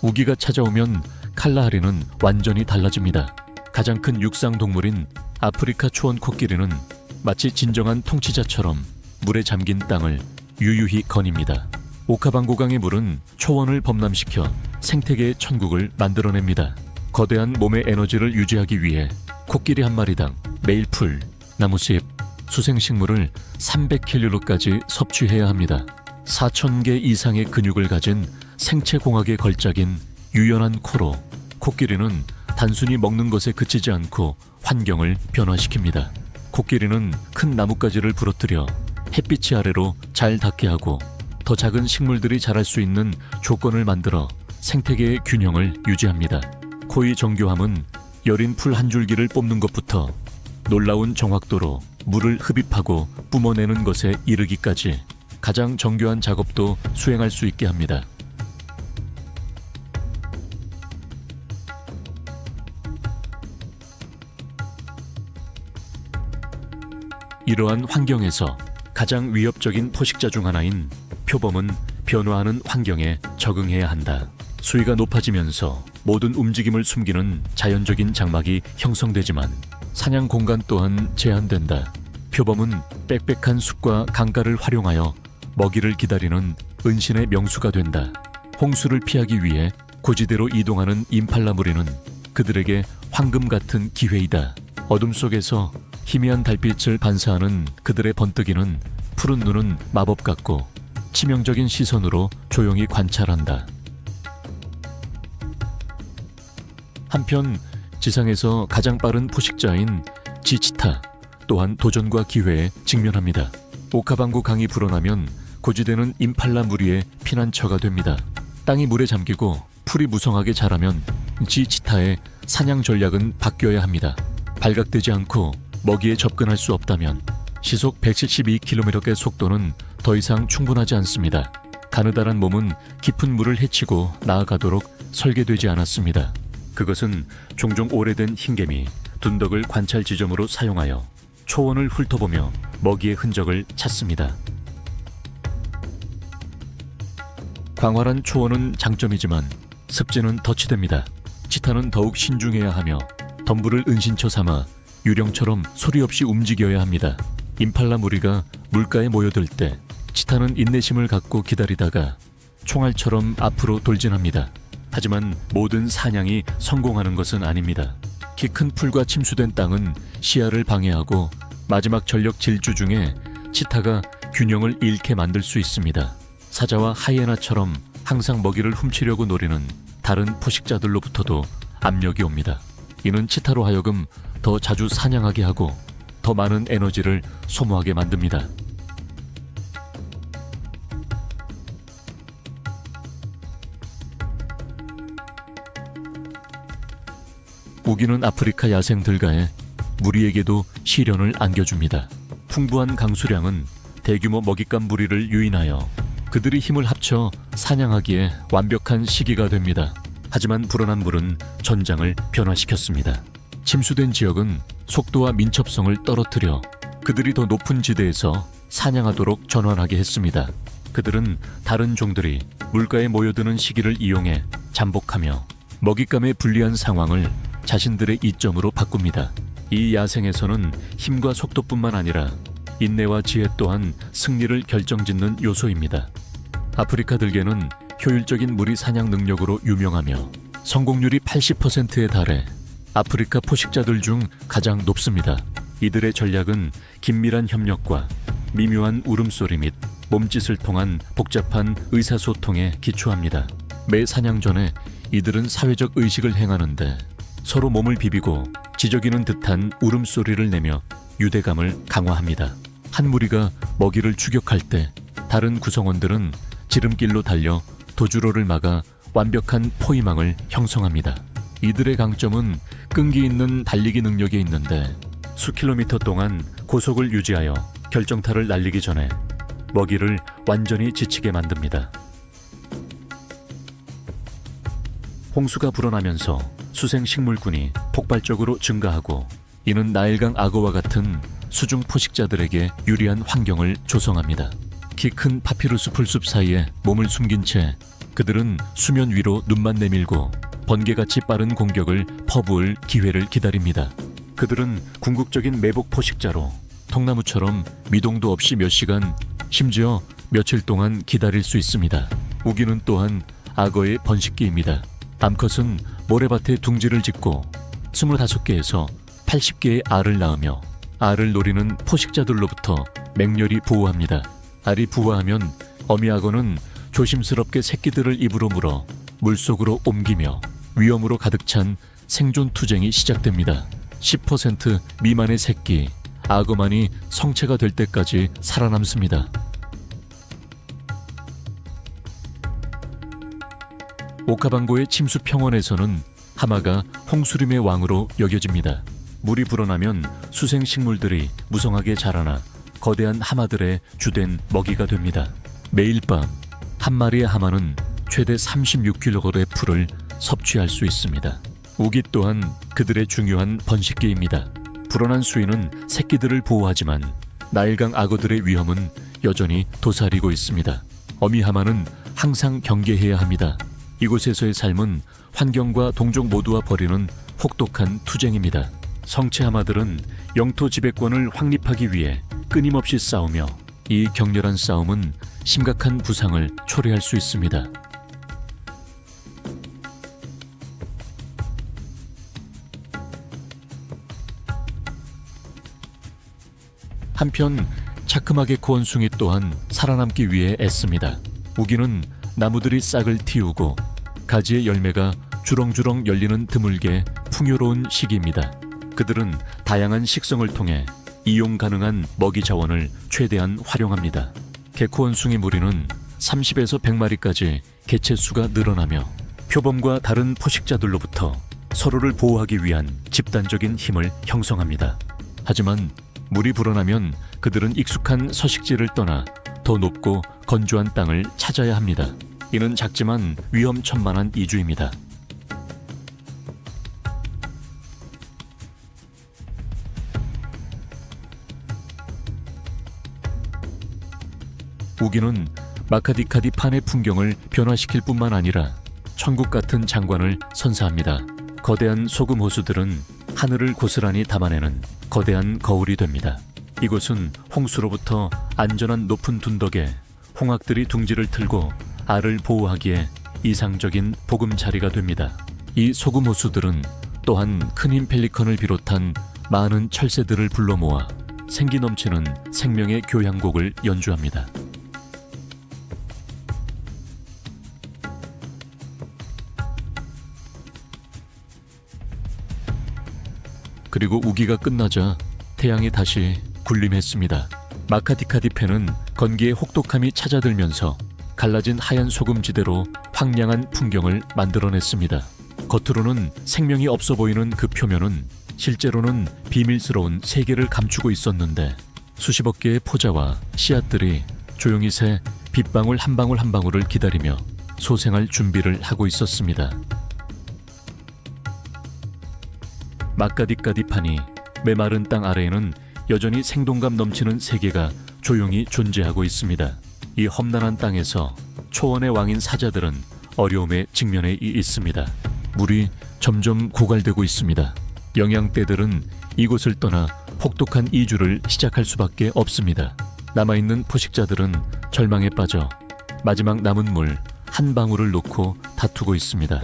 우기가 찾아오면 칼라하리는 완전히 달라집니다. 가장 큰 육상 동물인 아프리카 초원 코끼리는 마치 진정한 통치자처럼 물에 잠긴 땅을 유유히 거닙니다. 오카방고강의 물은 초원을 범람시켜 생태계의 천국을 만들어냅니다. 거대한 몸의 에너지를 유지하기 위해 코끼리 한 마리당 매일 풀, 나무잎, 수생식물을 300킬로까지 섭취해야 합니다. 4,000개 이상의 근육을 가진 생체공학의 걸작인 유연한 코로 코끼리는 단순히 먹는 것에 그치지 않고 환경을 변화시킵니다. 코끼리는 큰 나뭇가지를 부러뜨려 햇빛이 아래로 잘 닿게 하고 더 작은 식물들이 자랄 수 있는 조건을 만들어 생태계의 균형을 유지합니다. 코의 정교함은 여린 풀 한 줄기를 뽑는 것부터 놀라운 정확도로 물을 흡입하고 뿜어내는 것에 이르기까지 가장 정교한 작업도 수행할 수 있게 합니다. 이러한 환경에서 가장 위협적인 포식자 중 하나인 표범은 변화하는 환경에 적응해야 한다. 수위가 높아지면서 모든 움직임을 숨기는 자연적인 장막이 형성되지만 사냥 공간 또한 제한된다. 표범은 빽빽한 숲과 강가를 활용하여 먹이를 기다리는 은신의 명수가 된다. 홍수를 피하기 위해 고지대로 이동하는 임팔라 무리는 그들에게 황금 같은 기회이다. 어둠 속에서 희미한 달빛을 반사하는 그들의 번뜩이는 푸른 눈은 마법 같고 치명적인 시선으로 조용히 관찰한다. 한편 지상에서 가장 빠른 포식자인 지치타 또한 도전과 기회에 직면합니다. 오카방구 강이 불어나면 고지대는 임팔라 무리의 피난처가 됩니다. 땅이 물에 잠기고 풀이 무성하게 자라면 지치타의 사냥 전략은 바뀌어야 합니다. 발각되지 않고 먹이에 접근할 수 없다면 시속 172km의 속도는 더 이상 충분하지 않습니다. 가느다란 몸은 깊은 물을 헤치고 나아가도록 설계되지 않았습니다. 그것은 종종 오래된 흰개미, 둔덕을 관찰 지점으로 사용하여 초원을 훑어보며 먹이의 흔적을 찾습니다. 광활한 초원은 장점이지만 습지는 덫이 치타는 더욱 신중해야 하며 덤불을 은신처 삼아 유령처럼 소리 없이 움직여야 합니다. 임팔라 무리가 물가에 모여들 때 치타는 인내심을 갖고 기다리다가 총알처럼 앞으로 돌진합니다. 하지만 모든 사냥이 성공하는 것은 아닙니다. 키 큰 풀과 침수된 땅은 시야를 방해하고 마지막 전력 질주 중에 치타가 균형을 잃게 만들 수 있습니다. 사자와 하이에나처럼 항상 먹이를 훔치려고 노리는 다른 포식자들로부터도 압력이 옵니다. 이는 치타로 하여금 더 자주 사냥하게 하고 더 많은 에너지를 소모하게 만듭니다. 우기는 아프리카 야생 들가에 무리에게도 시련을 안겨줍니다. 풍부한 강수량은 대규모 먹잇감 무리를 유인하여 그들이 힘을 합쳐 사냥하기에 완벽한 시기가 됩니다. 하지만 불어난 물은 전장을 변화시켰습니다. 침수된 지역은 속도와 민첩성을 떨어뜨려 그들이 더 높은 지대에서 사냥하도록 전환하게 했습니다. 그들은 다른 종들이 물가에 모여드는 시기를 이용해 잠복하며 먹잇감의 불리한 상황을 자신들의 이점으로 바꿉니다. 이 야생에서는 힘과 속도뿐만 아니라 인내와 지혜 또한 승리를 결정짓는 요소입니다. 아프리카 들개는 효율적인 무리 사냥 능력으로 유명하며 성공률이 80%에 달해 아프리카 포식자들 중 가장 높습니다. 이들의 전략은 긴밀한 협력과 미묘한 울음소리 및 몸짓을 통한 복잡한 의사소통에 기초합니다. 매 사냥 전에 이들은 사회적 의식을 행하는데 서로 몸을 비비고 지저귀는 듯한 울음소리를 내며 유대감을 강화합니다. 한 무리가 먹이를 추격할 때 다른 구성원들은 지름길로 달려 도주로를 막아 완벽한 포위망을 형성합니다. 이들의 강점은 끈기 있는 달리기 능력에 있는데 수킬로미터 동안 고속을 유지하여 결정타를 날리기 전에 먹이를 완전히 지치게 만듭니다. 홍수가 불어나면서 수생 식물군이 폭발적으로 증가하고 이는 나일강 악어와 같은 수중 포식자들에게 유리한 환경을 조성합니다. 키 큰 파피루스 풀숲 사이에 몸을 숨긴 채 그들은 수면 위로 눈만 내밀고 번개같이 빠른 공격을 퍼부을 기회를 기다립니다. 그들은 궁극적인 매복 포식자로 통나무처럼 미동도 없이 몇 시간, 심지어 며칠 동안 기다릴 수 있습니다. 우기는 또한 악어의 번식기입니다. 암컷은 모래밭에 둥지를 짓고 25개에서 80개의 알을 낳으며 알을 노리는 포식자들로부터 맹렬히 보호합니다. 알이 부화하면 어미 악어는 조심스럽게 새끼들을 입으로 물어 물속으로 옮기며 위험으로 가득 찬 생존 투쟁이 시작됩니다. 10% 미만의 새끼, 악어만이 성체가 될 때까지 살아남습니다. 오카방고의 침수 평원에서는 하마가 홍수림의 왕으로 여겨집니다. 물이 불어나면 수생식물들이 무성하게 자라나 거대한 하마들의 주된 먹이가 됩니다. 매일 밤 한 마리의 하마는 최대 36kg의 풀을 섭취할 수 있습니다. 우기 또한 그들의 중요한 번식기입니다. 불어난 수위는 새끼들을 보호하지만 나일강 악어들의 위험은 여전히 도사리고 있습니다. 어미 하마는 항상 경계해야 합니다. 이곳에서의 삶은 환경과 동족 모두와 벌이는 혹독한 투쟁입니다. 성체 하마들은 영토 지배권을 확립하기 위해 끊임없이 싸우며 이 격렬한 싸움은 심각한 부상을 초래할 수 있습니다. 한편 차크마게 코원숭이 또한 살아남기 위해 애씁니다. 우기는 나무들이 싹을 틔우고 가지의 열매가 주렁주렁 열리는 드물게 풍요로운 시기입니다. 그들은 다양한 식성을 통해 이용 가능한 먹이 자원을 최대한 활용합니다. 개코원숭이 무리는 30에서 100마리까지 개체 수가 늘어나며 표범과 다른 포식자들로부터 서로를 보호하기 위한 집단적인 힘을 형성합니다. 하지만 물이 불어나면 그들은 익숙한 서식지를 떠나 더 높고 건조한 땅을 찾아야 합니다. 이는 작지만 위험천만한 이주입니다. 우기는 마카디카디 판의 풍경을 변화시킬 뿐만 아니라 천국 같은 장관을 선사합니다. 거대한 소금 호수들은 하늘을 고스란히 담아내는 거대한 거울이 됩니다. 이곳은 홍수로부터 안전한 높은 둔덕에 홍학들이 둥지를 틀고 알을 보호하기에 이상적인 보금자리가 됩니다. 이 소금 호수들은 또한 큰 힘 펠리컨을 비롯한 많은 철새들을 불러 모아 생기 넘치는 생명의 교향곡을 연주합니다. 그리고 우기가 끝나자 태양이 다시 군림했습니다. 마카디카디페는 건기의 혹독함이 찾아들면서 갈라진 하얀 소금지대로 황량한 풍경을 만들어냈습니다. 겉으로는 생명이 없어 보이는 그 표면은 실제로는 비밀스러운 세계를 감추고 있었는데 수십억 개의 포자와 씨앗들이 조용히 새 빗방울 한 방울 한 방울을 기다리며 소생할 준비를 하고 있었습니다. 마카디카디판이 메마른 땅 아래에는 여전히 생동감 넘치는 세계가 조용히 존재하고 있습니다. 이 험난한 땅에서 초원의 왕인 사자들은 어려움에 직면해 있습니다. 물이 점점 고갈되고 있습니다. 영양떼들은 이곳을 떠나 혹독한 이주를 시작할 수밖에 없습니다. 남아있는 포식자들은 절망에 빠져 마지막 남은 물 한 방울을 놓고 다투고 있습니다.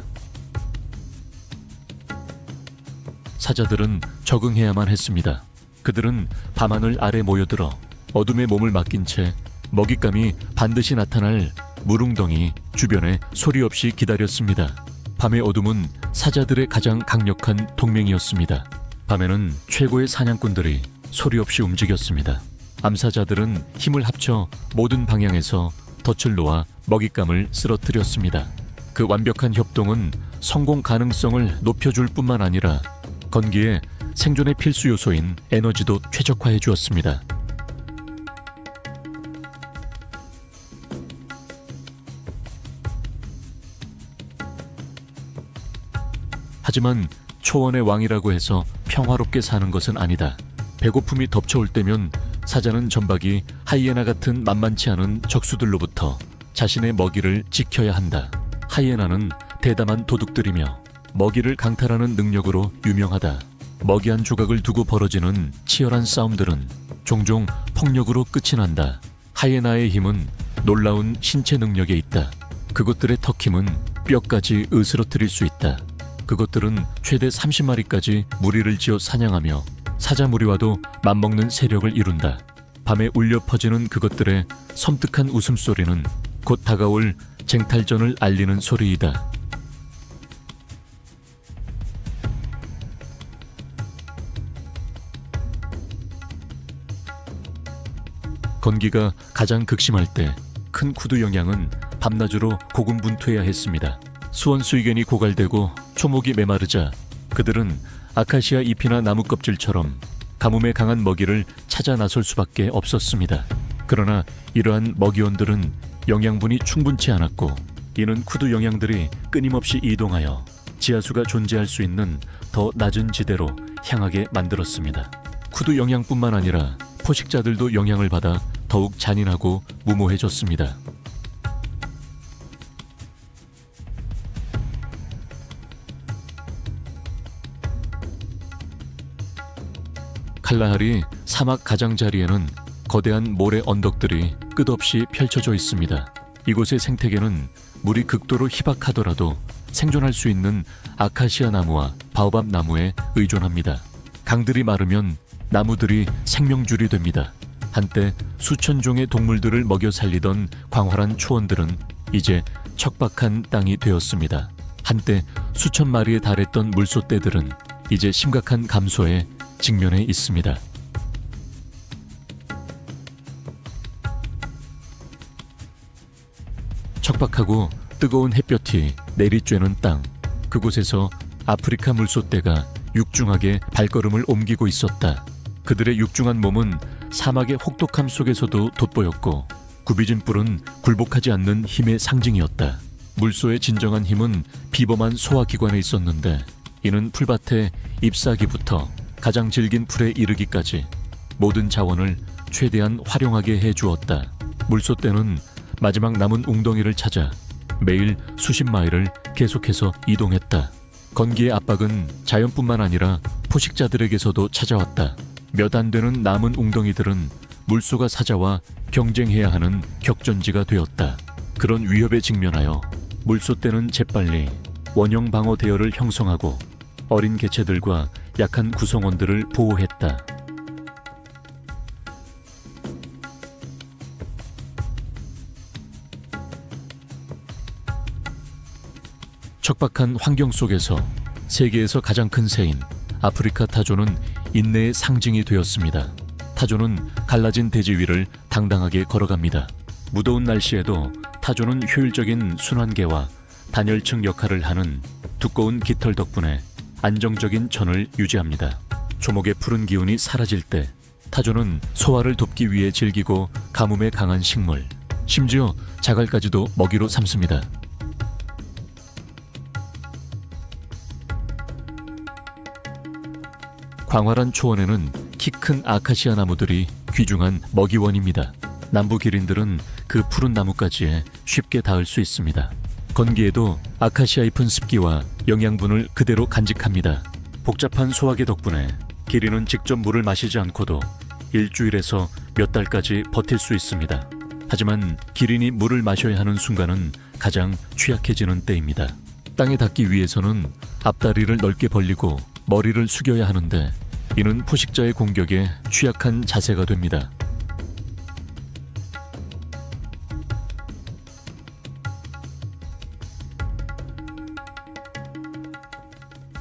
사자들은 적응해야만 했습니다. 그들은 밤하늘 아래 모여들어 어둠에 몸을 맡긴 채 먹잇감이 반드시 나타날 물웅덩이 주변에 소리 없이 기다렸습니다. 밤의 어둠은 사자들의 가장 강력한 동맹이었습니다. 밤에는 최고의 사냥꾼들이 소리 없이 움직였습니다. 암사자들은 힘을 합쳐 모든 방향에서 덫을 놓아 먹잇감을 쓰러뜨렸습니다. 그 완벽한 협동은 성공 가능성을 높여줄 뿐만 아니라 건기에 생존의 필수 요소인 에너지도 최적화해 주었습니다. 하지만 초원의 왕이라고 해서 평화롭게 사는 것은 아니다. 배고픔이 덮쳐올 때면 사자는 전박이 하이에나 같은 만만치 않은 적수들로부터 자신의 먹이를 지켜야 한다. 하이에나는 대담한 도둑들이며 먹이를 강탈하는 능력으로 유명하다. 먹이 한 조각을 두고 벌어지는 치열한 싸움들은 종종 폭력으로 끝이 난다. 하이에나의 힘은 놀라운 신체 능력에 있다. 그것들의 턱힘은 뼈까지 으스러뜨릴 수 있다. 그것들은 최대 30마리까지 무리를 지어 사냥하며 사자 무리와도 맞먹는 세력을 이룬다. 밤에 울려 퍼지는 그것들의 섬뜩한 웃음소리는 곧 다가올 쟁탈전을 알리는 소리이다. 건기가 가장 극심할 때 큰 쿠두 영양은 밤낮으로 고군분투해야 했습니다. 수원 수의견이 고갈되고 초목이 메마르자 그들은 아카시아 잎이나 나무 껍질처럼 가뭄에 강한 먹이를 찾아 찾아 나설 수밖에 없었습니다. 그러나 이러한 먹이원들은 영양분이 충분치 않았고, 이는 쿠두 영양들이 끊임없이 이동하여 지하수가 존재할 수 있는 더 낮은 지대로 향하게 만들었습니다. 쿠두 영양뿐만 아니라 포식자들도 영향을 받아 더욱 잔인하고 무모해졌습니다. 칼라하리 사막 가장자리에는 거대한 모래 언덕들이 끝없이 펼쳐져 있습니다. 이곳의 생태계는 물이 극도로 희박하더라도 생존할 수 있는 아카시아 나무와 바오밥 나무에 의존합니다. 강들이 마르면 나무들이 생명줄이 됩니다. 한때 수천 종의 동물들을 먹여 살리던 광활한 초원들은 이제 척박한 땅이 되었습니다. 한때 수천 마리에 달했던 물소떼들은 이제 심각한 감소에 직면해 있습니다. 척박하고 뜨거운 햇볕이 내리쬐는 땅, 그곳에서 아프리카 물소떼가 육중하게 발걸음을 옮기고 있었다. 그들의 육중한 몸은 사막의 혹독함 속에서도 돋보였고, 굽이진 뿔은 굴복하지 않는 힘의 상징이었다. 물소의 진정한 힘은 비범한 소화기관에 있었는데, 이는 풀밭의 잎사귀부터 가장 질긴 풀에 이르기까지 모든 자원을 최대한 활용하게 해주었다. 물소떼는 마지막 남은 웅덩이를 찾아 매일 수십 마일을 계속해서 이동했다. 건기의 압박은 자연뿐만 아니라 포식자들에게서도 찾아왔다. 몇 안 되는 남은 웅덩이들은 물소가 사자와 경쟁해야 하는 격전지가 되었다. 그런 위협에 직면하여 물소떼는 재빨리 원형 방어 대열을 형성하고 어린 개체들과 약한 구성원들을 보호했다. 척박한 환경 속에서 세계에서 가장 큰 새인 아프리카 타조는 인내의 상징이 되었습니다. 타조는 갈라진 대지 위를 당당하게 걸어갑니다. 무더운 날씨에도 타조는 효율적인 순환계와 단열층 역할을 하는 두꺼운 깃털 덕분에 안정적인 전을 유지합니다. 조목의 푸른 기운이 사라질 때 타조는 소화를 돕기 위해 즐기고 가뭄에 강한 식물, 심지어 자갈까지도 먹이로 삼습니다. 광활한 초원에는 키 큰 아카시아 나무들이 귀중한 먹이원입니다. 남부 기린들은 그 푸른 나뭇가지에 쉽게 닿을 수 있습니다. 건기에도 아카시아 잎은 습기와 영양분을 그대로 간직합니다. 복잡한 소화기 덕분에 기린은 직접 물을 마시지 않고도 일주일에서 몇 달까지 버틸 수 있습니다. 하지만 기린이 물을 마셔야 하는 순간은 가장 취약해지는 때입니다. 땅에 닿기 위해서는 앞다리를 넓게 벌리고 머리를 숙여야 하는데, 이는 포식자의 공격에 취약한 자세가 됩니다.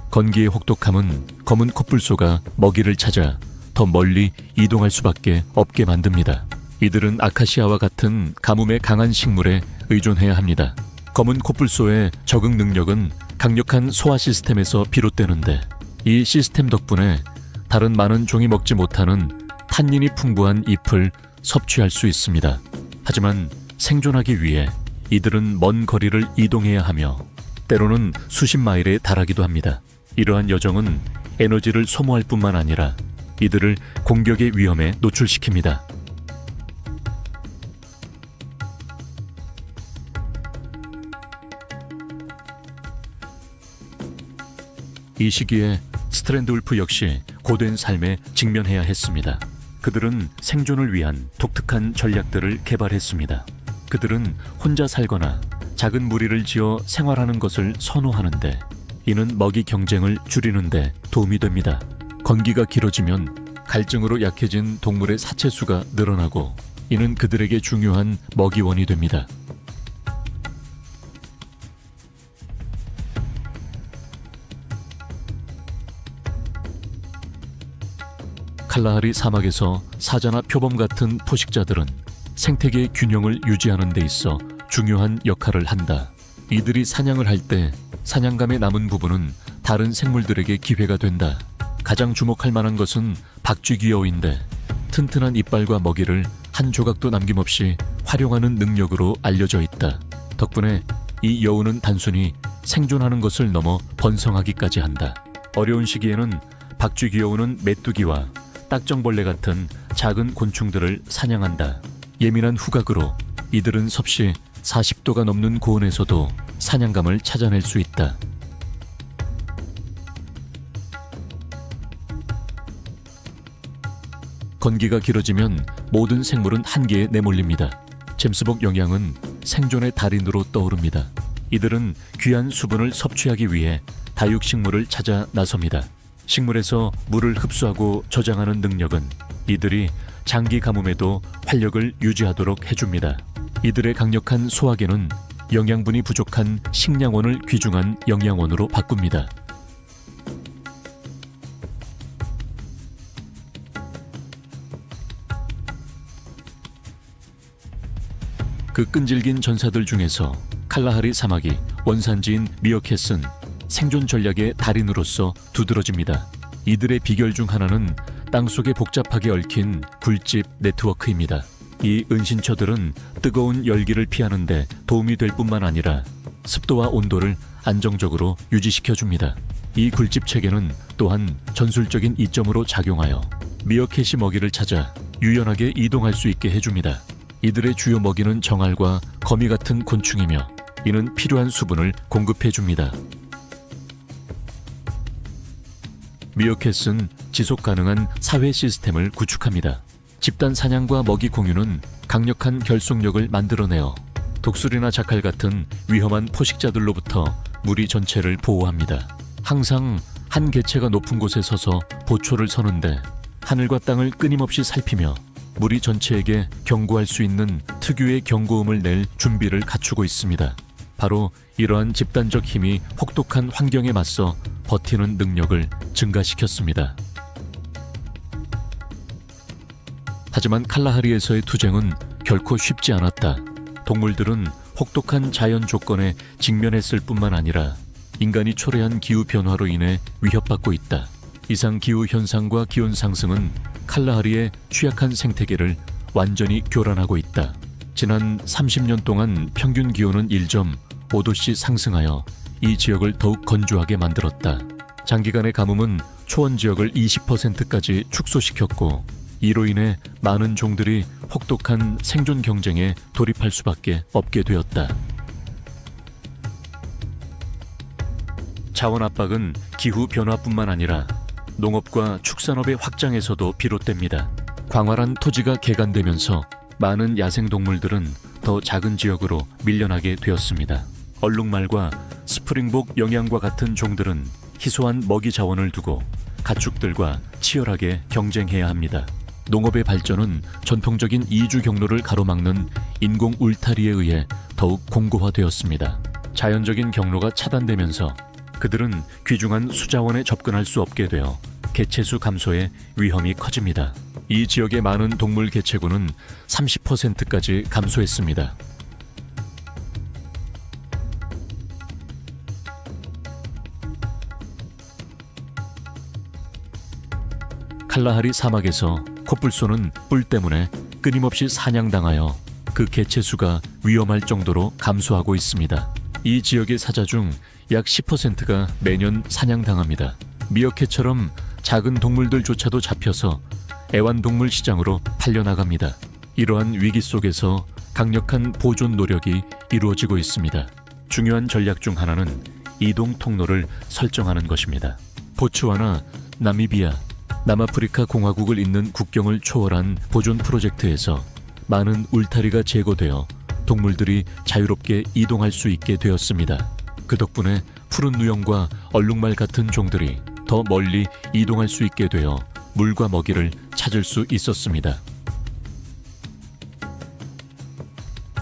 건기의 혹독함은 검은 코뿔소가 먹이를 찾아 더 멀리 이동할 수밖에 없게 만듭니다. 이들은 아카시아와 같은 가뭄에 강한 식물에 의존해야 합니다. 검은 코뿔소의 적응 능력은 강력한 소화 시스템에서 비롯되는데, 이 시스템 덕분에 다른 많은 종이 먹지 못하는 탄닌이 풍부한 잎을 섭취할 수 있습니다. 하지만 생존하기 위해 이들은 먼 거리를 이동해야 하며 때로는 수십 마일에 달하기도 합니다. 이러한 여정은 에너지를 소모할 뿐만 아니라 이들을 공격의 위험에 노출시킵니다. 이 시기에 스트랜드 울프 역시 고된 삶에 직면해야 했습니다. 그들은 생존을 위한 독특한 전략들을 개발했습니다. 그들은 혼자 살거나 작은 무리를 지어 생활하는 것을 선호하는데, 이는 먹이 경쟁을 줄이는 데 도움이 됩니다. 건기가 길어지면 갈증으로 약해진 동물의 사체 수가 늘어나고, 이는 그들에게 중요한 먹이원이 됩니다. 칼라하리 사막에서 사자나 표범 같은 포식자들은 생태계의 균형을 유지하는 데 있어 중요한 역할을 한다. 이들이 사냥을 할 때 사냥감의 남은 부분은 다른 생물들에게 기회가 된다. 가장 주목할 만한 것은 박쥐귀여우인데, 튼튼한 이빨과 먹이를 한 조각도 남김없이 활용하는 능력으로 알려져 있다. 덕분에 이 여우는 단순히 생존하는 것을 넘어 번성하기까지 한다. 어려운 시기에는 박쥐귀여우는 메뚜기와 딱정벌레 같은 작은 곤충들을 사냥한다. 예민한 후각으로 이들은 섭씨 40도가 넘는 고온에서도 사냥감을 찾아낼 수 있다. 건기가 길어지면 모든 생물은 한계에 내몰립니다. 잼스복 영양은 생존의 달인으로 떠오릅니다. 이들은 귀한 수분을 섭취하기 위해 다육식물을 찾아 나섭니다. 식물에서 물을 흡수하고 저장하는 능력은 이들이 장기 가뭄에도 활력을 유지하도록 해줍니다. 이들의 강력한 소화기는 영양분이 부족한 식량원을 귀중한 영양원으로 바꿉니다. 그 끈질긴 전사들 중에서 칼라하리 사마귀 원산지인 미어캣은 생존 전략의 달인으로서 두드러집니다. 이들의 비결 중 하나는 땅속에 복잡하게 얽힌 굴집 네트워크입니다. 이 은신처들은 뜨거운 열기를 피하는 데 도움이 될 뿐만 아니라 습도와 온도를 안정적으로 유지시켜줍니다. 이 굴집 체계는 또한 전술적인 이점으로 작용하여 미어캣이 먹이를 찾아 유연하게 이동할 수 있게 해줍니다. 이들의 주요 먹이는 정알과 거미 같은 곤충이며 이는 필요한 수분을 공급해줍니다. 미어캣은 지속 가능한 사회 시스템을 구축합니다. 집단 사냥과 먹이 공유는 강력한 결속력을 만들어내어 독수리나 자칼 같은 위험한 포식자들로부터 무리 전체를 보호합니다. 항상 한 개체가 높은 곳에 서서 보초를 서는데 하늘과 땅을 끊임없이 살피며 무리 전체에게 경고할 수 있는 특유의 경고음을 낼 준비를 갖추고 있습니다. 바로 이러한 집단적 힘이 혹독한 환경에 맞서 버티는 능력을 증가시켰습니다. 하지만 칼라하리에서의 투쟁은 결코 쉽지 않았다. 동물들은 혹독한 자연 조건에 직면했을 뿐만 아니라 인간이 초래한 기후변화로 인해 위협받고 있다. 이상 기후 현상과 기온 상승은 칼라하리의 취약한 생태계를 완전히 교란하고 있다. 지난 30년 동안 평균 기온은 1.5도씩 상승하여 이 지역을 더욱 건조하게 만들었다. 장기간의 가뭄은 초원 지역을 20%까지 축소시켰고 이로 인해 많은 종들이 혹독한 생존 경쟁에 돌입할 수밖에 없게 되었다. 자원 압박은 기후 변화뿐만 아니라 농업과 축산업의 확장에서도 비롯됩니다. 광활한 토지가 개간되면서 많은 야생동물들은 더 작은 지역으로 밀려나게 되었습니다. 얼룩말과 스프링복 영양과 같은 종들은 희소한 먹이 자원을 두고 가축들과 치열하게 경쟁해야 합니다. 농업의 발전은 전통적인 이주 경로를 가로막는 인공 울타리에 의해 더욱 공고화되었습니다. 자연적인 경로가 차단되면서 그들은 귀중한 수자원에 접근할 수 없게 되어 개체수 감소의 위험이 커집니다. 이 지역의 많은 동물 개체군은 30%까지 감소했습니다. 칼라하리 사막에서 코뿔소는 뿔 때문에 끊임없이 사냥당하여 그 개체수가 위험할 정도로 감소하고 있습니다. 이 지역의 사자 중 약 10%가 매년 사냥당합니다. 미어캣처럼 작은 동물들조차도 잡혀서 애완동물 시장으로 팔려나갑니다. 이러한 위기 속에서 강력한 보존 노력이 이루어지고 있습니다. 중요한 전략 중 하나는 이동 통로를 설정하는 것입니다. 보츠와나, 나미비아, 남아프리카 공화국을 잇는 국경을 초월한 보존 프로젝트에서 많은 울타리가 제거되어 동물들이 자유롭게 이동할 수 있게 되었습니다. 그 덕분에 푸른 누영과 얼룩말 같은 종들이 더 멀리 이동할 수 있게 되어 물과 먹이를 찾을 수 있었습니다.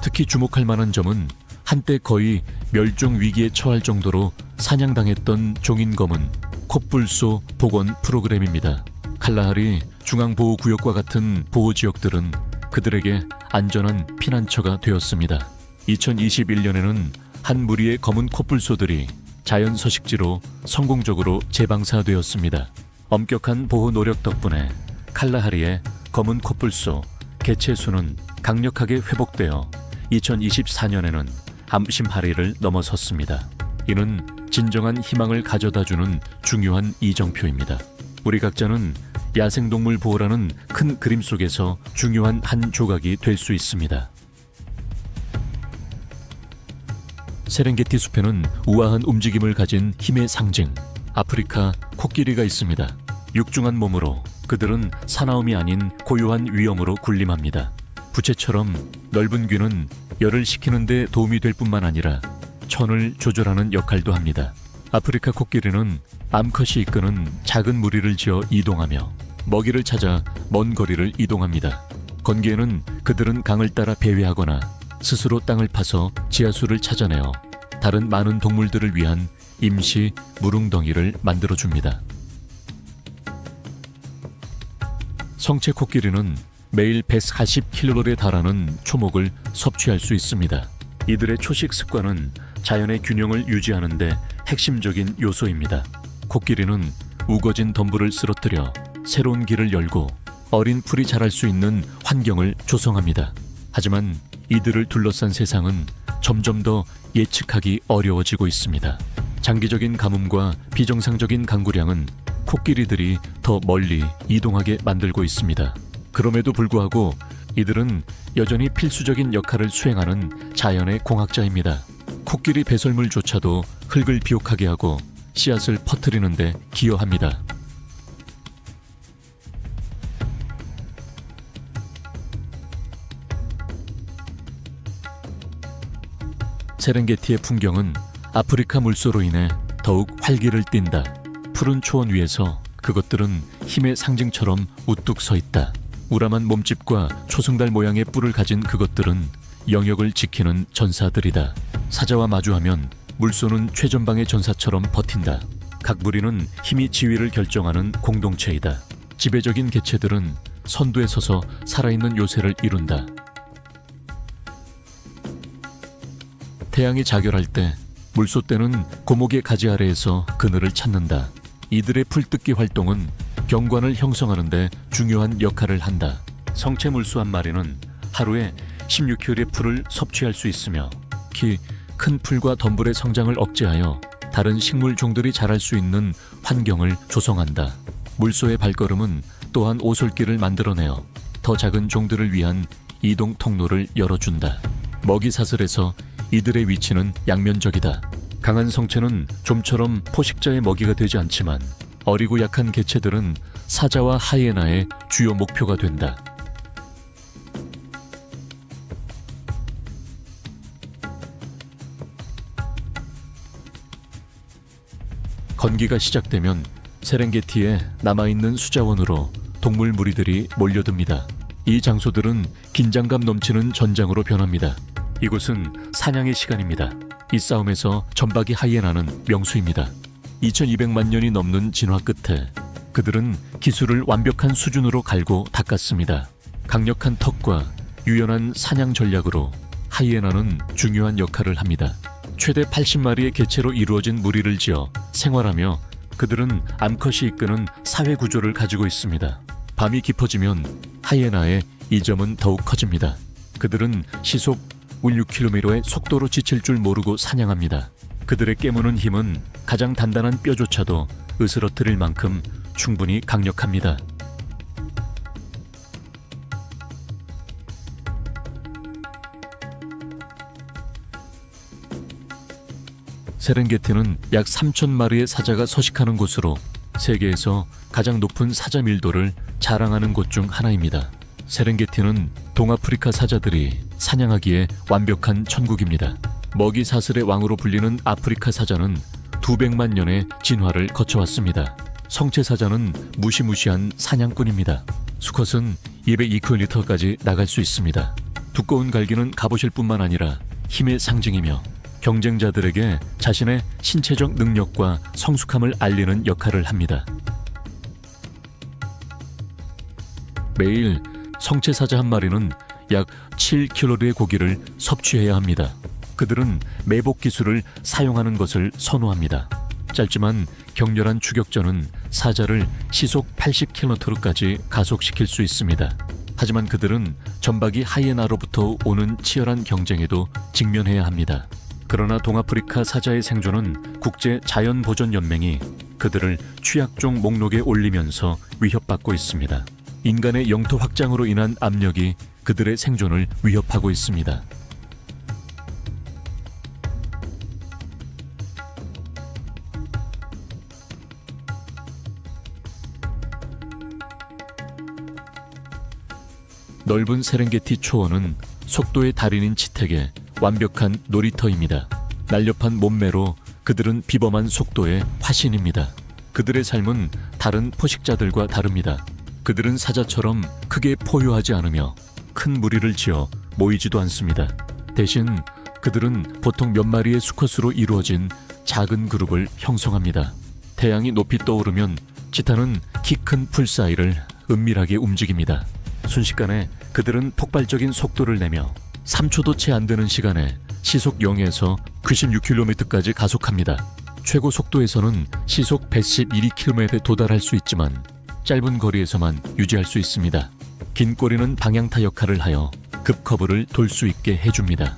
특히 주목할 만한 점은 한때 거의 멸종 위기에 처할 정도로 사냥당했던 종인검은 코뿔소 복원 프로그램입니다. 칼라하리 중앙보호구역과 같은 보호지역들은 그들에게 안전한 피난처가 되었습니다. 2021년에는 한 무리의 검은 코뿔소들이 자연 서식지로 성공적으로 재방사되었습니다. 엄격한 보호 노력 덕분에 칼라하리에 검은 코뿔소, 개체수는 강력하게 회복되어 2024년에는 암심하리를 넘어섰습니다. 이는 진정한 희망을 가져다주는 중요한 이정표입니다. 우리 각자는 야생동물 보호라는 큰 그림 속에서 중요한 한 조각이 될 수 있습니다. 세렝게티 숲에는 우아한 움직임을 가진 힘의 상징, 아프리카 코끼리가 있습니다. 육중한 몸으로 그들은 사나움이 아닌 고요한 위엄으로 군림합니다. 부채처럼 넓은 귀는 열을 식히는 데 도움이 될 뿐만 아니라 천을 조절하는 역할도 합니다. 아프리카 코끼리는 암컷이 이끄는 작은 무리를 지어 이동하며 먹이를 찾아 먼 거리를 이동합니다. 건기에는 그들은 강을 따라 배회하거나 스스로 땅을 파서 지하수를 찾아내어 다른 많은 동물들을 위한 임시 무릉덩이를 만들어줍니다. 성체 코끼리는 매일 140kg에 달하는 초목을 섭취할 수 있습니다. 이들의 초식 습관은 자연의 균형을 유지하는 데 핵심적인 요소입니다. 코끼리는 우거진 덤불을 쓰러뜨려 새로운 길을 열고 어린 풀이 자랄 수 있는 환경을 조성합니다. 하지만 이들을 둘러싼 세상은 점점 더 예측하기 어려워지고 있습니다. 장기적인 가뭄과 비정상적인 강구량은 코끼리들이 더 멀리 이동하게 만들고 있습니다. 그럼에도 불구하고 이들은 여전히 필수적인 역할을 수행하는 자연의 공학자입니다. 코끼리 배설물조차도 흙을 비옥하게 하고 씨앗을 퍼뜨리는 데 기여합니다. 세렝게티의 풍경은 아프리카 물소로 인해 더욱 활기를 띈다. 푸른 초원 위에서 그것들은 힘의 상징처럼 우뚝 서 있다. 우람한 몸집과 초승달 모양의 뿔을 가진 그것들은 영역을 지키는 전사들이다. 사자와 마주하면 물소는 최전방의 전사처럼 버틴다. 각 무리는 힘이 지위를 결정하는 공동체이다. 지배적인 개체들은 선두에 서서 살아있는 요새를 이룬다. 태양이 자결할 때 물소떼는 고목의 가지 아래에서 그늘을 찾는다. 이들의 풀뜯기 활동은 경관을 형성하는 데 중요한 역할을 한다. 성체 물소 한 마리는 하루에 16kg의 풀을 섭취할 수 있으며 특히 큰 풀과 덤불의 성장을 억제하여 다른 식물 종들이 자랄 수 있는 환경을 조성한다. 물소의 발걸음은 또한 오솔길을 만들어내어 더 작은 종들을 위한 이동 통로를 열어준다. 먹이 사슬에서 이들의 위치는 양면적이다. 강한 성체는 좀처럼 포식자의 먹이가 되지 않지만 어리고 약한 개체들은 사자와 하이에나의 주요 목표가 된다. 건기가 시작되면 세렝게티에 남아있는 수자원으로 동물 무리들이 몰려듭니다. 이 장소들은 긴장감 넘치는 전장으로 변합니다. 이곳은 사냥의 시간입니다. 이 싸움에서 전박이 하이에나는 명수입니다. 2200만 년이 넘는 진화 끝에 그들은 기술을 완벽한 수준으로 갈고 닦았습니다. 강력한 턱과 유연한 사냥 전략으로 하이에나는 중요한 역할을 합니다. 최대 80마리의 개체로 이루어진 무리를 지어 생활하며 그들은 암컷이 이끄는 사회 구조를 가지고 있습니다. 밤이 깊어지면 하이에나의 이 점은 더욱 커집니다. 그들은 시속 16km의 속도로 지칠 줄 모르고 사냥합니다. 그들의 깨무는 힘은 가장 단단한 뼈조차도 으스러뜨릴 만큼 충분히 강력합니다. 세렝게티는 약 3,000마리의 사자가 서식하는 곳으로 세계에서 가장 높은 사자 밀도를 자랑하는 곳 중 하나입니다. 세렝게티는 동아프리카 사자들이 사냥하기에 완벽한 천국입니다. 먹이 사슬의 왕으로 불리는 아프리카 사자는 200만 년의 진화를 거쳐왔습니다. 성체 사자는 무시무시한 사냥꾼입니다. 수컷은 202km까지 나갈 수 있습니다. 두꺼운 갈기는 갑옷일 뿐만 아니라 힘의 상징이며 경쟁자들에게 자신의 신체적 능력과 성숙함을 알리는 역할을 합니다. 매일 성체 사자 한 마리는 약 7kg의 고기를 섭취해야 합니다. 그들은 매복 기술을 사용하는 것을 선호합니다. 짧지만 격렬한 추격전은 사자를 시속 80km까지 가속시킬 수 있습니다. 하지만 그들은 전박이 하이에나로부터 오는 치열한 경쟁에도 직면해야 합니다. 그러나 동아프리카 사자의 생존은 국제 자연보전연맹이 그들을 취약종 목록에 올리면서 위협받고 있습니다. 인간의 영토 확장으로 인한 압력이 그들의 생존을 위협하고 있습니다. 넓은 세렝게티 초원은 속도의 달인인 치택의 완벽한 놀이터입니다. 날렵한 몸매로 그들은 비범한 속도의 화신입니다. 그들의 삶은 다른 포식자들과 다릅니다. 그들은 사자처럼 크게 포효하지 않으며 큰 무리를 지어 모이지도 않습니다. 대신 그들은 보통 몇 마리의 수컷으로 이루어진 작은 그룹을 형성합니다. 태양이 높이 떠오르면 치타는 키 큰 풀 사이를 은밀하게 움직입니다. 순식간에 그들은 폭발적인 속도를 내며 3초도 채 안 되는 시간에 시속 0에서 96km까지 가속합니다. 최고 속도에서는 시속 112km에 도달할 수 있지만 짧은 거리에서만 유지할 수 있습니다. 긴 꼬리는 방향타 역할을 하여 급커브를 돌 수 있게 해줍니다.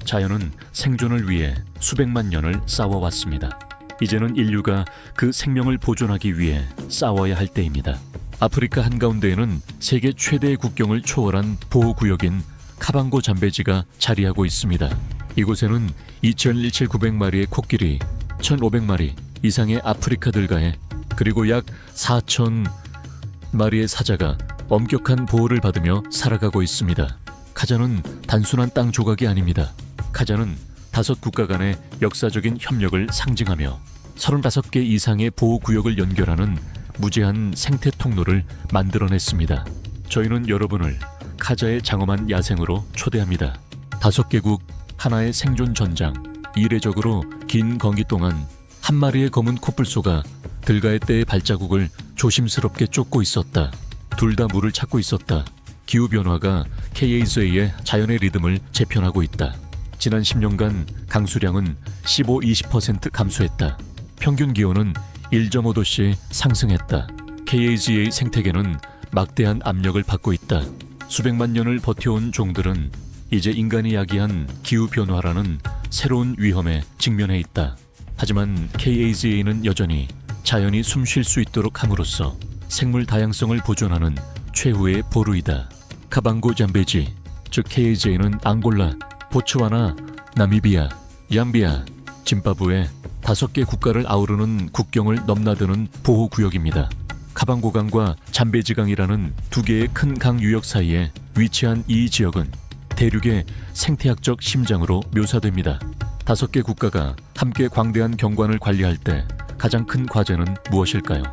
자연은 생존을 위해 수백만 년을 싸워왔습니다. 이제는 인류가 그 생명을 보존하기 위해 싸워야 할 때입니다. 아프리카 한가운데에는 세계 최대의 국경을 초월한 보호구역인 카방고 잠베지가 자리하고 있습니다. 이곳에는 2,179마리의 코끼리, 1,500마리 이상의 아프리카들가에 그리고 약 4,000마리의 사자가 엄격한 보호를 받으며 살아가고 있습니다. 카자는 단순한 땅 조각이 아닙니다. 카자는 5국가 간의 역사적인 협력을 상징하며 35개 이상의 보호구역을 연결하는 무제한 생태 통로를 만들어냈습니다. 저희는 여러분을 카자의 장엄한 야생으로 초대합니다. 5개국 하나의 생존 전장. 이례적으로 긴 건기 동안 한 마리의 검은 코뿔소가 들가의 떼의 발자국을 조심스럽게 쫓고 있었다. 둘 다 물을 찾고 있었다. 기후변화가 KAZA의 자연의 리듬을 재편하고 있다. 지난 10년간 강수량은 15-20% 감소했다. 평균 기온은 1.5도씩 상승했다. KAZA 생태계는 막대한 압력을 받고 있다. 수백만 년을 버텨온 종들은 이제 인간이 야기한 기후변화라는 새로운 위험에 직면해 있다. 하지만 KAZA는 여전히 자연이 숨 쉴 수 있도록 함으로써 생물 다양성을 보존하는 최후의 보루이다. 카방고 잠베지, 즉 KAZA는 앙골라, 보츠와나, 나미비아, ям비아, 짐바브웨 5개 국가를 아우르는 국경을 넘나드는 보호구역입니다. 카방고강과 잠베지강이라는 2개의 큰 강 유역 사이에 위치한 이 지역은 대륙의 생태학적 심장으로 묘사됩니다. 5개 국가가 함께 광대한 경관을 관리할 때 가장 큰 과제는 무엇일까요?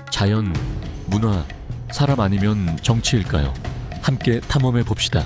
자연, 문화, 사람 아니면 정치일까요? 함께 탐험해 봅시다.